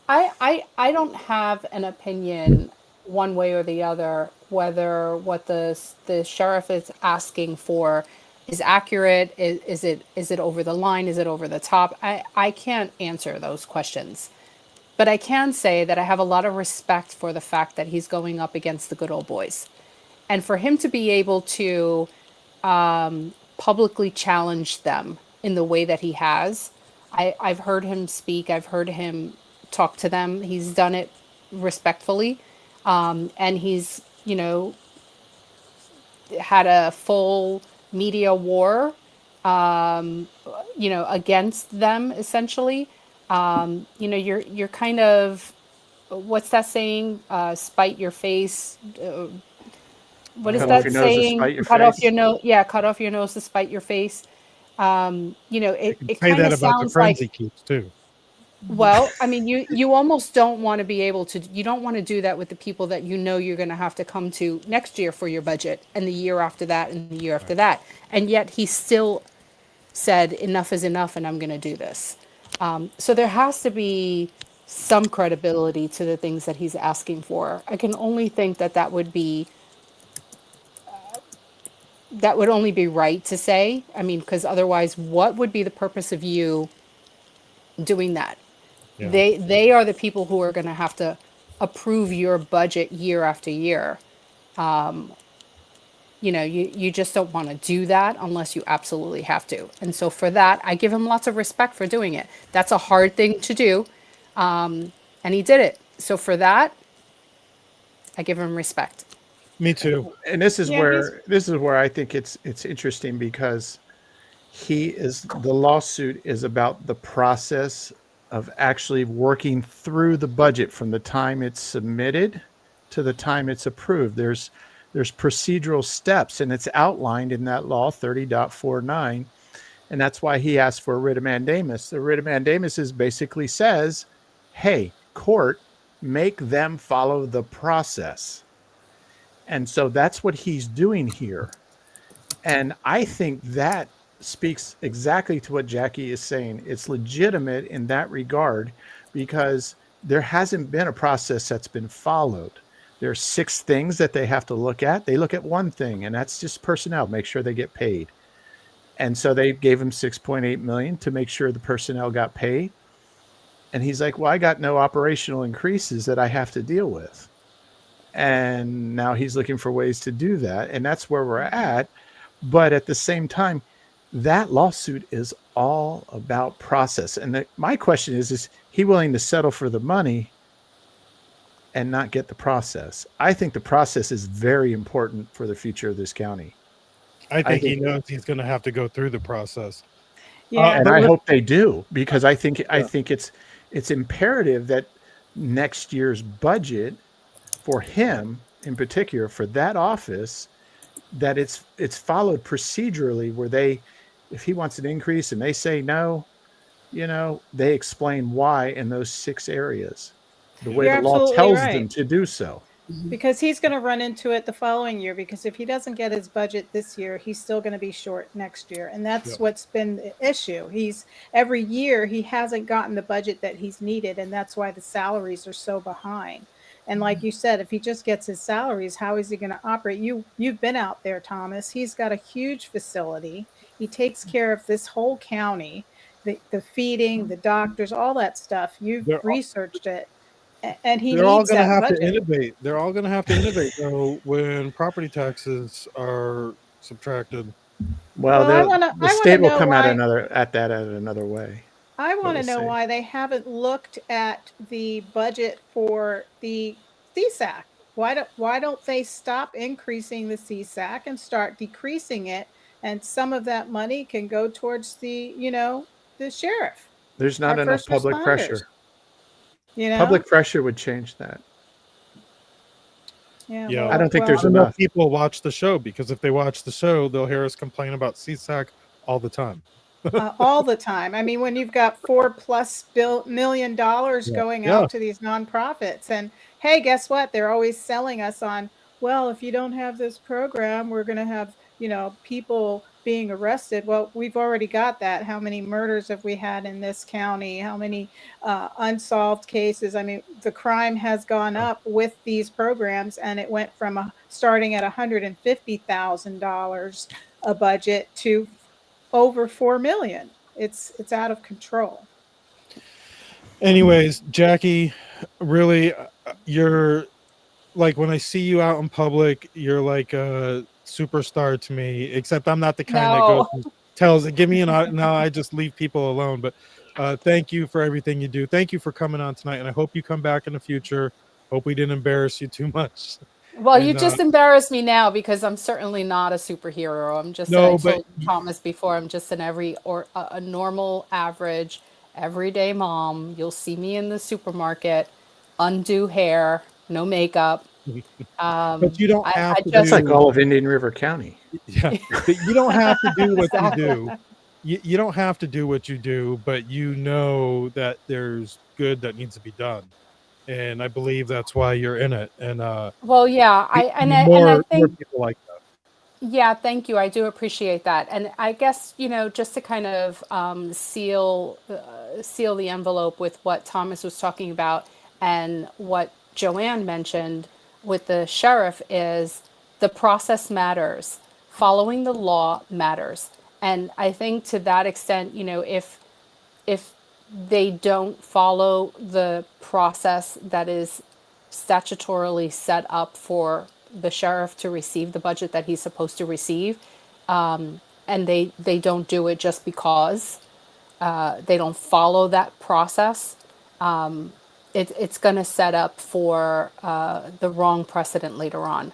I don't have an opinion one way or the other whether what the sheriff is asking for is accurate. Is it over the line? Is it over the top? I can't answer those questions. But I can say that I have a lot of respect for the fact that he's going up against the good old boys. And for him to be able to publicly challenge them in the way that he has, I've heard him speak, I've heard him talk to them. He's done it respectfully. And he's, had a full media war, against them essentially. You're kind of, what's that saying? Spite your face. What is Cut that off your nose to saying? spite your Cut off face? your nose. Yeah, cut off your nose to spite your face. It Say kind that of about the sounds friends like, he keeps too. well, I mean, you almost don't want to be able to, you don't want to do that with the people that you're going to have to come to next year for your budget, and the year after that, and the year after that. And yet he still said, enough is enough, and I'm going to do this. So there has to be some credibility to the things that he's asking for. I can only think that would be, that would only be right to say. I mean, because otherwise, what would be the purpose of you doing that? Yeah. They are the people who are going to have to approve your budget year after year. You just don't want to do that unless you absolutely have to. And so for that, I give him lots of respect for doing it. That's a hard thing to do. And he did it. So for that, I give him respect. Me too. And this is Yeah, where I think it's interesting, because the lawsuit is about the process of actually working through the budget from the time it's submitted to the time it's approved. There's procedural steps, and it's outlined in that law 30.49. And that's why he asked for a writ of mandamus. The writ of mandamus basically says, hey, court, make them follow the process. And so that's what he's doing here. And I think that speaks exactly to what Jackie is saying. It's legitimate in that regard, because there hasn't been a process that's been followed. There's 6 things that they have to look at. They look at one thing, and that's just personnel, make sure they get paid. And so they gave him $6.8 million to make sure the personnel got paid. And he's like, well, I got no operational increases that I have to deal with. And now he's looking for ways to do that. And that's where we're at. But at the same time, that lawsuit is all about process. And my question is he willing to settle for the money and not get the process? I think the process is very important for the future of this county. I think he knows he's going to have to go through the process. Yeah. And I hope they do, because I think it's imperative that next year's budget for him in particular, for that office, that it's followed procedurally, where if he wants an increase and they say no, they explain why in those 6 areas, the way You're the law absolutely tells right. them to do so. Because he's going to run into it the following year, because if he doesn't get his budget this year, he's still going to be short next year. And that's what's been the issue. Every year he hasn't gotten the budget that he's needed. And that's why the salaries are so behind. And like you said, if he just gets his salaries, how is he going to operate? You've been out there, Thomas. He's got a huge facility. He takes care of this whole county, the feeding, the doctors, all that stuff. You've researched it. And they're all needs going to that have budget. to innovate. They're all going to have to innovate though when property taxes are subtracted. Well, the state will come at another way. I want to know why they haven't looked at the budget for the CSAC. Why don't they stop increasing the CSAC and start decreasing it? And some of that money can go towards the sheriff. There's not enough public pressure. Public pressure would change that. Yeah, I don't think there's enough enough people watch the show, because if they watch the show, they'll hear us complain about CSAC all the time. All the time. I mean, when you've got $4+ million Yeah. going Yeah. out to these nonprofits, and hey, guess what? They're always selling us on, well, if you don't have this program, we're going to have, people being arrested. Well, we've already got that. How many murders have we had in this county? How many unsolved cases? I mean, the crime has gone up with these programs, and it went from starting at $150,000 a budget to over 4 million. It's out of control. Anyways, Jackie, really, you're like, when I see you out in public, you're like a superstar to me, except I'm not the kind that goes No. and tells, give me an, no, I just leave people alone. But thank you for everything you do. Thank you for coming on tonight. And I hope you come back in the future. Hope we didn't embarrass you too much. Well, you And, just embarrassed me now because I'm certainly not a superhero. I'm just, No, I but told Thomas before, I'm just a normal, average, everyday mom. You'll see me in the supermarket, undo hair, no makeup. but you don't have to That's like do, all of Indian River County. yeah, but you don't have to do what Exactly. you do. You don't have to do what you do, but you know that there's good that needs to be done. And I believe that's why you're in it. And Well, yeah, I more think, people like that. yeah, thank you. I do appreciate that. And I guess, just to kind of seal the envelope with what Thomas was talking about and what Joanne mentioned with the sheriff is the process matters. Following the law matters. And I think to that extent, if they don't follow the process that is statutorily set up for the sheriff to receive the budget that he's supposed to receive, and they don't do it just because they don't follow that process, it's going to set up for the wrong precedent later on.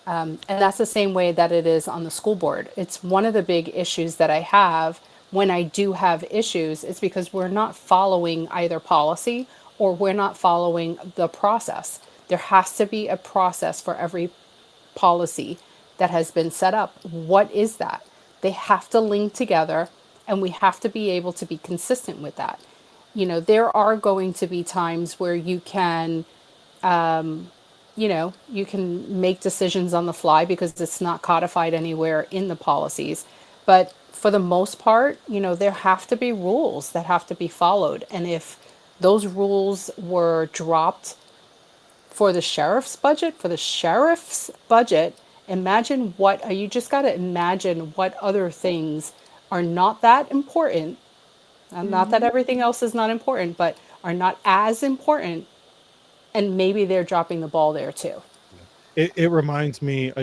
And that's the same way that it is on the school board. It's one of the big issues that I have when I do have issues. It's because we're not following either policy or we're not following the process. There has to be a process for every policy that has been set up. What is that? They have to link together, and we have to be able to be consistent with that. There are going to be times where you can you can make decisions on the fly because it's not codified anywhere in the policies. But for the most part, there have to be rules that have to be followed. And if those rules were dropped for the sheriff's budget, imagine you just got to imagine what other things are not that important. And not that everything else is not important, but are not as important. And maybe they're dropping the ball there too. It reminds me,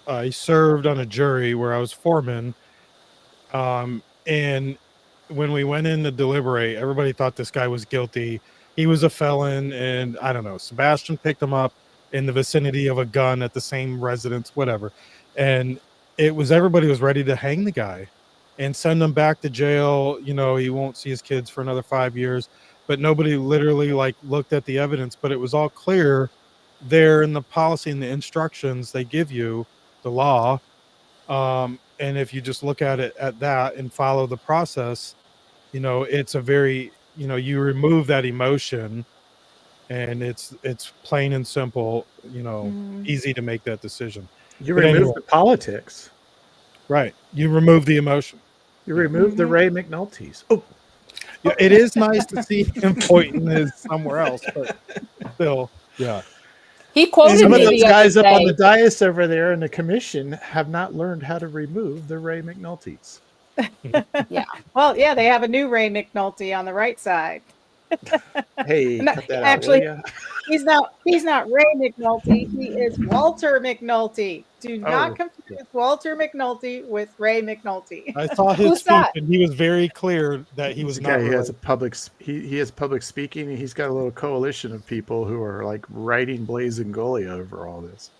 I served on a jury where I was foreman. And when we went in to deliberate, everybody thought this guy was guilty. He was a felon, and I don't know, Sebastian picked him up in the vicinity of a gun at the same residence, whatever. And everybody was ready to hang the guy and send him back to jail. He won't see his kids for another 5 years, but nobody literally looked at the evidence, but it was all clear there in the policy and the instructions they give you, the law. And if you just look at it at that and follow the process, it's a very, you remove that emotion, and it's plain and simple, easy to make that decision. You But remove anyway, the politics. right. You remove the emotion. You remove the Ray McNulty's. Oh, Yeah, it is nice to see him pointing his somewhere else, but still, yeah. He quoted some of me those the guys other up on the day. dais over there in the commission have not learned how to remove the Ray McNulty's. Yeah. Well, yeah, they have a new Ray McNulty on the right side. Hey, No, cut that actually, out, will ya? he's not Ray McNulty. He is Walter McNulty. Do not Oh, confuse Walter McNulty with Ray McNulty. I saw his Who's speech, that? and he was very clear that he he's was a not guy. He has related. he has public speaking. And he's got a little coalition of people who are like writing Blazengolia over all this.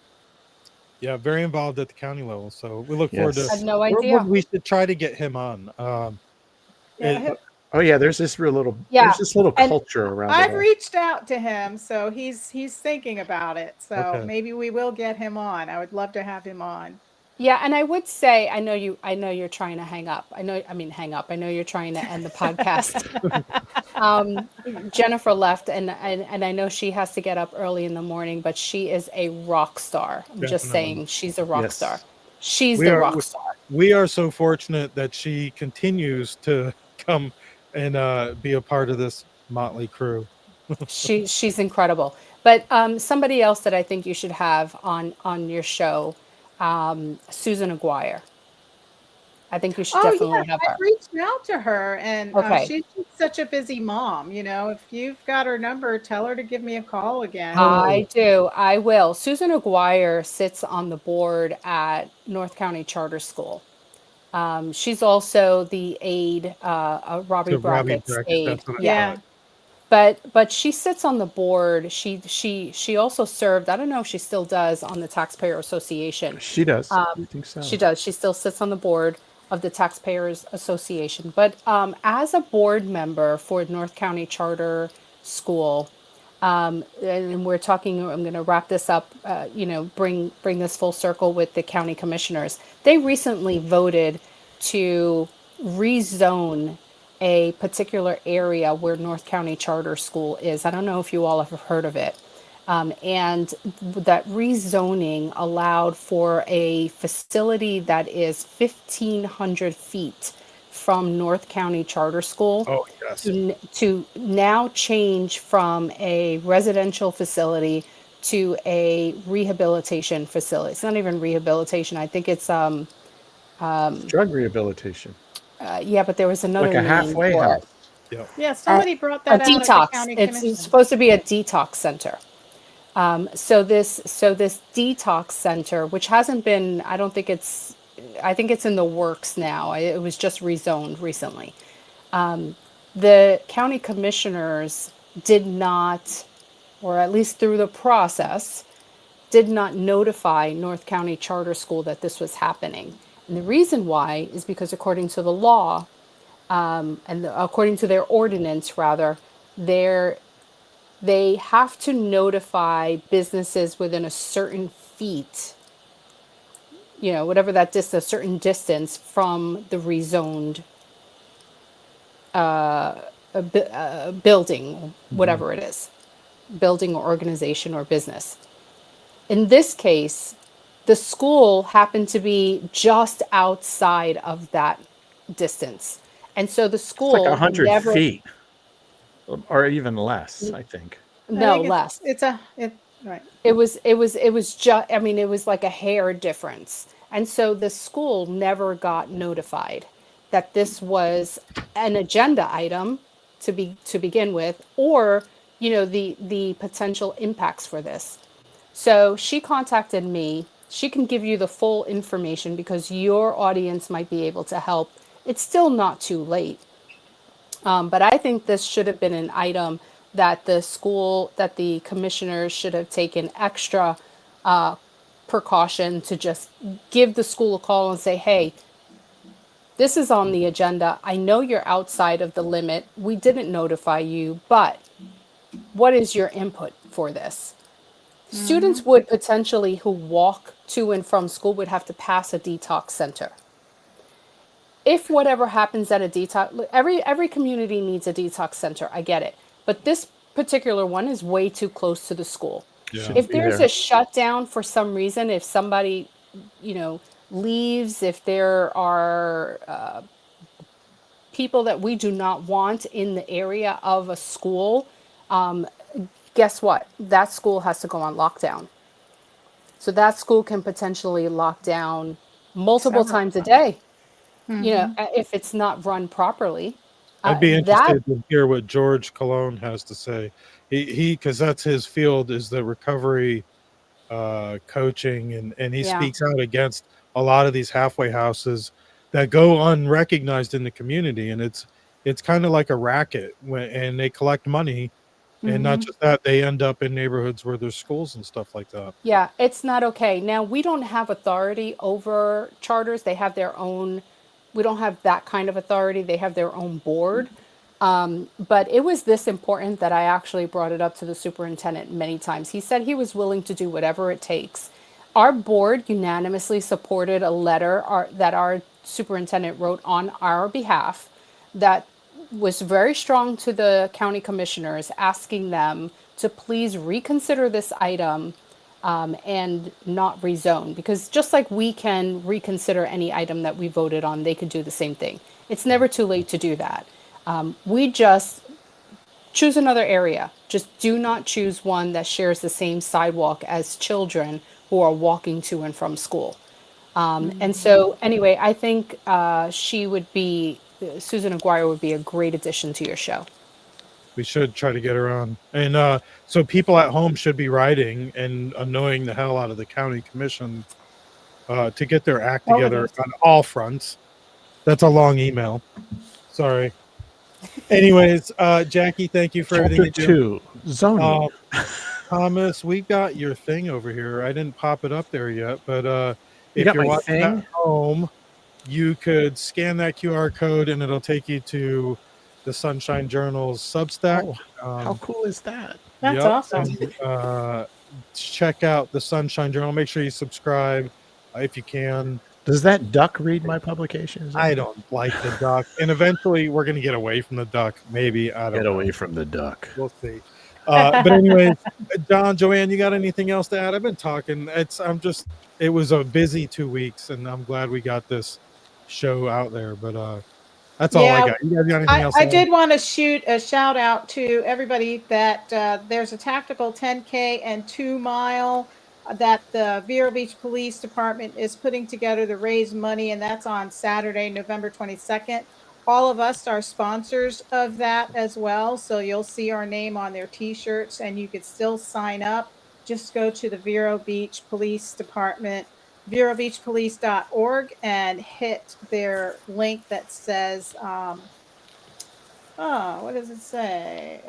Yeah, very involved at the county level. So we look forward to. I had no idea. We should try to get him on. Yeah, Oh yeah, there's this little Yeah, and culture around I've it. reached out to him, so he's thinking about it. So Okay. maybe we will get him on. I would love to have him on. Yeah, and I would say, I know you're trying to hang up. Hang up. I know you're trying to end the podcast. Jennifer left, and I know she has to get up early in the morning, but she is a rock star. I'm just Definitely. saying, she's a rock star. Yes. She's We the are rock star. we are so fortunate that she continues to come and be a part of this motley crew. She's incredible. But somebody else that I think you should have on your show, Susan Aguirre. I think you should Oh definitely yeah, have I've her. reached out to her, and Okay. she's just such a busy mom. If you've got her number, tell her to give me a call again. I do. I will. Susan Aguirre sits on the board at North County Charter School. She's also the aide, Robbie To Robbie Brackett's Brackett, aide. that's what I Yeah. thought. But she sits on the board. She also served, I don't know if she still does, on the Taxpayer Association. She does. I think so. She does. She still sits on the board of the Taxpayers Association. But as a board member for North County Charter School, and we're talking, I'm going to wrap this up, bring this full circle with the county commissioners. They recently voted to rezone a particular area where North County Charter School is. I don't know if you all have heard of it. And that rezoning allowed for a facility that is 1,500 feet from North County Charter School Oh yes. to now change from a residential facility to a rehabilitation facility. It's not even rehabilitation. I think it's Drug rehabilitation. yeah, but there was another Like a name halfway for house. it. Yeah, somebody brought A that out at the detox. county It's commission. supposed to be a detox center. So this detox center, which hasn't been, I think it's in the works now. It was just rezoned recently. The county commissioners did not, or at least through the process, did not notify North County Charter School that this was happening. And the reason why is because according to the law, according to their ordinance rather, they have to notify businesses within a certain feet, whatever that distance, a certain distance from the rezoned building, whatever it is, building or organization or business. In this case, the school happened to be just outside of that distance. And so the It's school like 100 never, feet, or even less, I think. no, less. Right. It was just, it was like a hair difference. And so the school never got notified that this was an agenda item to begin with, or, the potential impacts for this. So she contacted me. She can give you the full information because your audience might be able to help. It's still not too late. But I think this should have been an item that the commissioners should have taken extra precaution to just give the school a call and say, hey, this is on the agenda. I know you're outside of the limit. We didn't notify you, but what is your input for this? Students would potentially, who walk to and from school, would have to pass a detox center. If whatever happens at a detox, every community needs a detox center. I get it, but this particular one is way too close to the school. Yeah. If there's a shutdown for some reason, if somebody, leaves, if there are people that we do not want in the area of a school, guess what? That school has to go on lockdown. So that school can potentially lock down multiple times a day. If it's not run properly. I'd be interested to hear what George Cologne has to say. He because that's his field, is the recovery coaching, and he speaks out against a lot of these halfway houses that go unrecognized in the community, and it's kind of like a racket and they collect money. And not just that, they end up in neighborhoods where there's schools and stuff like that. Yeah, it's not okay. Now, we don't have authority over charters. They have their own, we don't have that kind of authority. They have their own board. But it was this important that I actually brought it up to the superintendent many times. He said he was willing to do whatever it takes. our board unanimously supported a letter that our superintendent wrote on our behalf that was very strong to the county commissioners, asking them to please reconsider this item and not rezone, because just like we can reconsider any item that we voted on, they could do the same thing. It's never too late to do that. We just choose another area. Just do not choose one that shares the same sidewalk as children who are walking to and from school. And so anyway, I think Susan Aguirre would be a great addition to your show. We should try to get her on. And so people at home should be writing and annoying the hell out of the county commission to get their act together on all fronts. That's a long email. Sorry. Anyways, Jackie, thank you for everything you do. 2, zoning. Thomas, we got your thing over here. I didn't pop it up there yet, but if got you're my watching thing? at home, you could scan that QR code and it'll take you to the Sunshine Journal's Substack. How cool is that? That's awesome. And, check out the Sunshine Journal. Make sure you subscribe if you can. Does that duck read my publications? I don't like the duck, and eventually we're going to get away from the duck. Maybe I don't Get know. away from the duck. We'll see. But anyway, John, Joanne, you got anything else to add? I've been talking. It was a busy 2 weeks, and I'm glad we got this show out there. But that's all I got. You guys got anything else? I did want to shoot a shout out to everybody that there's a tactical 10K and 2 mile that the Vero Beach Police Department is putting together to raise money, and that's on Saturday, November 22nd. All of us are sponsors of that as well, so you'll see our name on their t-shirts, and you could still sign up. Just go to the Vero Beach Police Department, verobeachpolice.org, and hit their link that says, what does it say?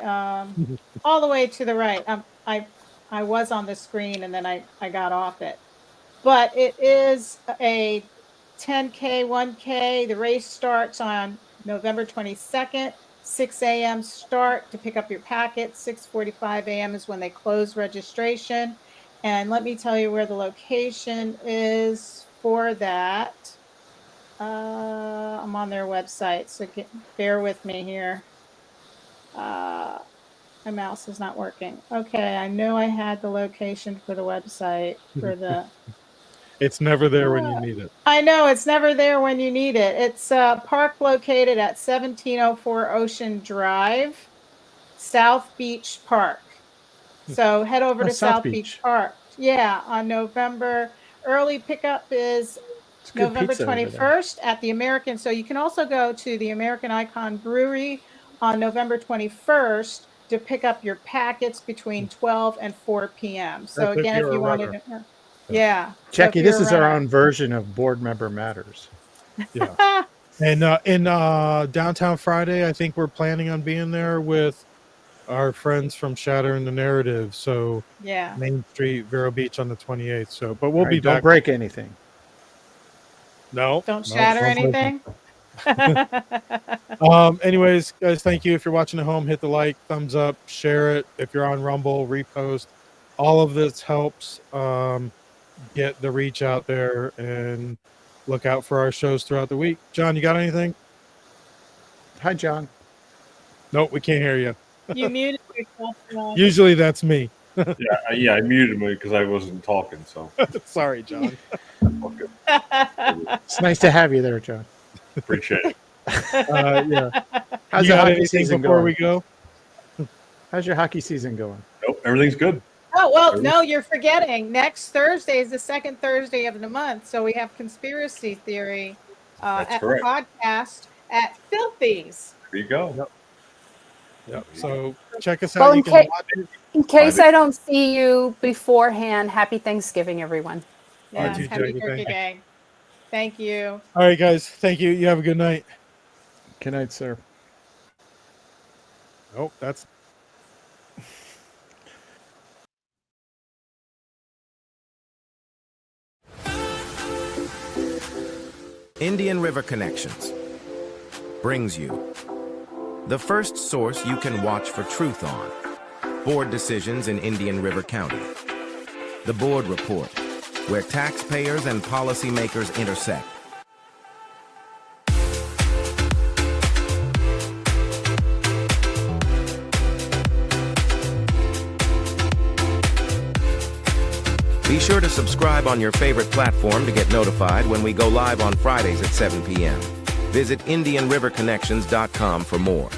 All the way to the right. I was on the screen and then I got off it. But it is a 10K, 1K. The race starts on November 22nd, 6 a.m. start to pick up your packet. 6:45 a.m. is when they close registration. And let me tell you where the location is for that. I'm on their website, so bear with me here. My mouse is not working. Okay, I know I had the location for the website for the. It's never there when you need it. I know it's never there when you need it. It's a park located at 1704 Ocean Drive, South Beach Park. So head over to South Beach Park. Yeah, on November. Early pickup is November 21st at the American. So you can also go to the American Icon Brewery on November 21st to pick up your packets between 12 and 4 p.m. So That's again, if you wanted to, yeah. Jackie, so this is our own version of Board Member Matters. Yeah. And in Downtown Friday, I think we're planning on being there with our friends from Shattering the Narrative. So yeah, Main Street, Vero Beach on the 28th. So, but we'll be Don't back. break anything. No. Don't shatter anything. Anyways, guys, thank you. If you're watching at home, hit the like, thumbs up, share it. If you're on Rumble, repost. All of this helps get the reach out there, and look out for our shows throughout the week. John, you got anything? Hi, John. Nope, we can't hear you. You muted yourself. Usually that's me. Yeah, I muted me because I wasn't talking. So sorry, John. Okay. It's nice to have you there, John. Appreciate it. Yeah. How's You the got hockey anything season before going? we go? How's your hockey season going? Nope, everything's good. Oh, well, no, you're forgetting. Next Thursday is the second Thursday of the month. So we have Conspiracy Theory That's at correct. podcast at Filthies. There you go. Yep. So check us Well, out. You can watch it. In case I don't see you beforehand, happy Thanksgiving, everyone. Yeah, RT, happy Jackie, Turkey Day. Thank you. All right, guys. Thank you. You have a good night. Good night, sir. Nope, that's Indian River Connections brings you the first source you can watch for truth on board decisions in Indian River County. The Board Report. where taxpayers and policymakers intersect. Be sure to subscribe on your favorite platform to get notified when we go live on Fridays at 7 p.m. Visit IndianRiverConnections.com for more.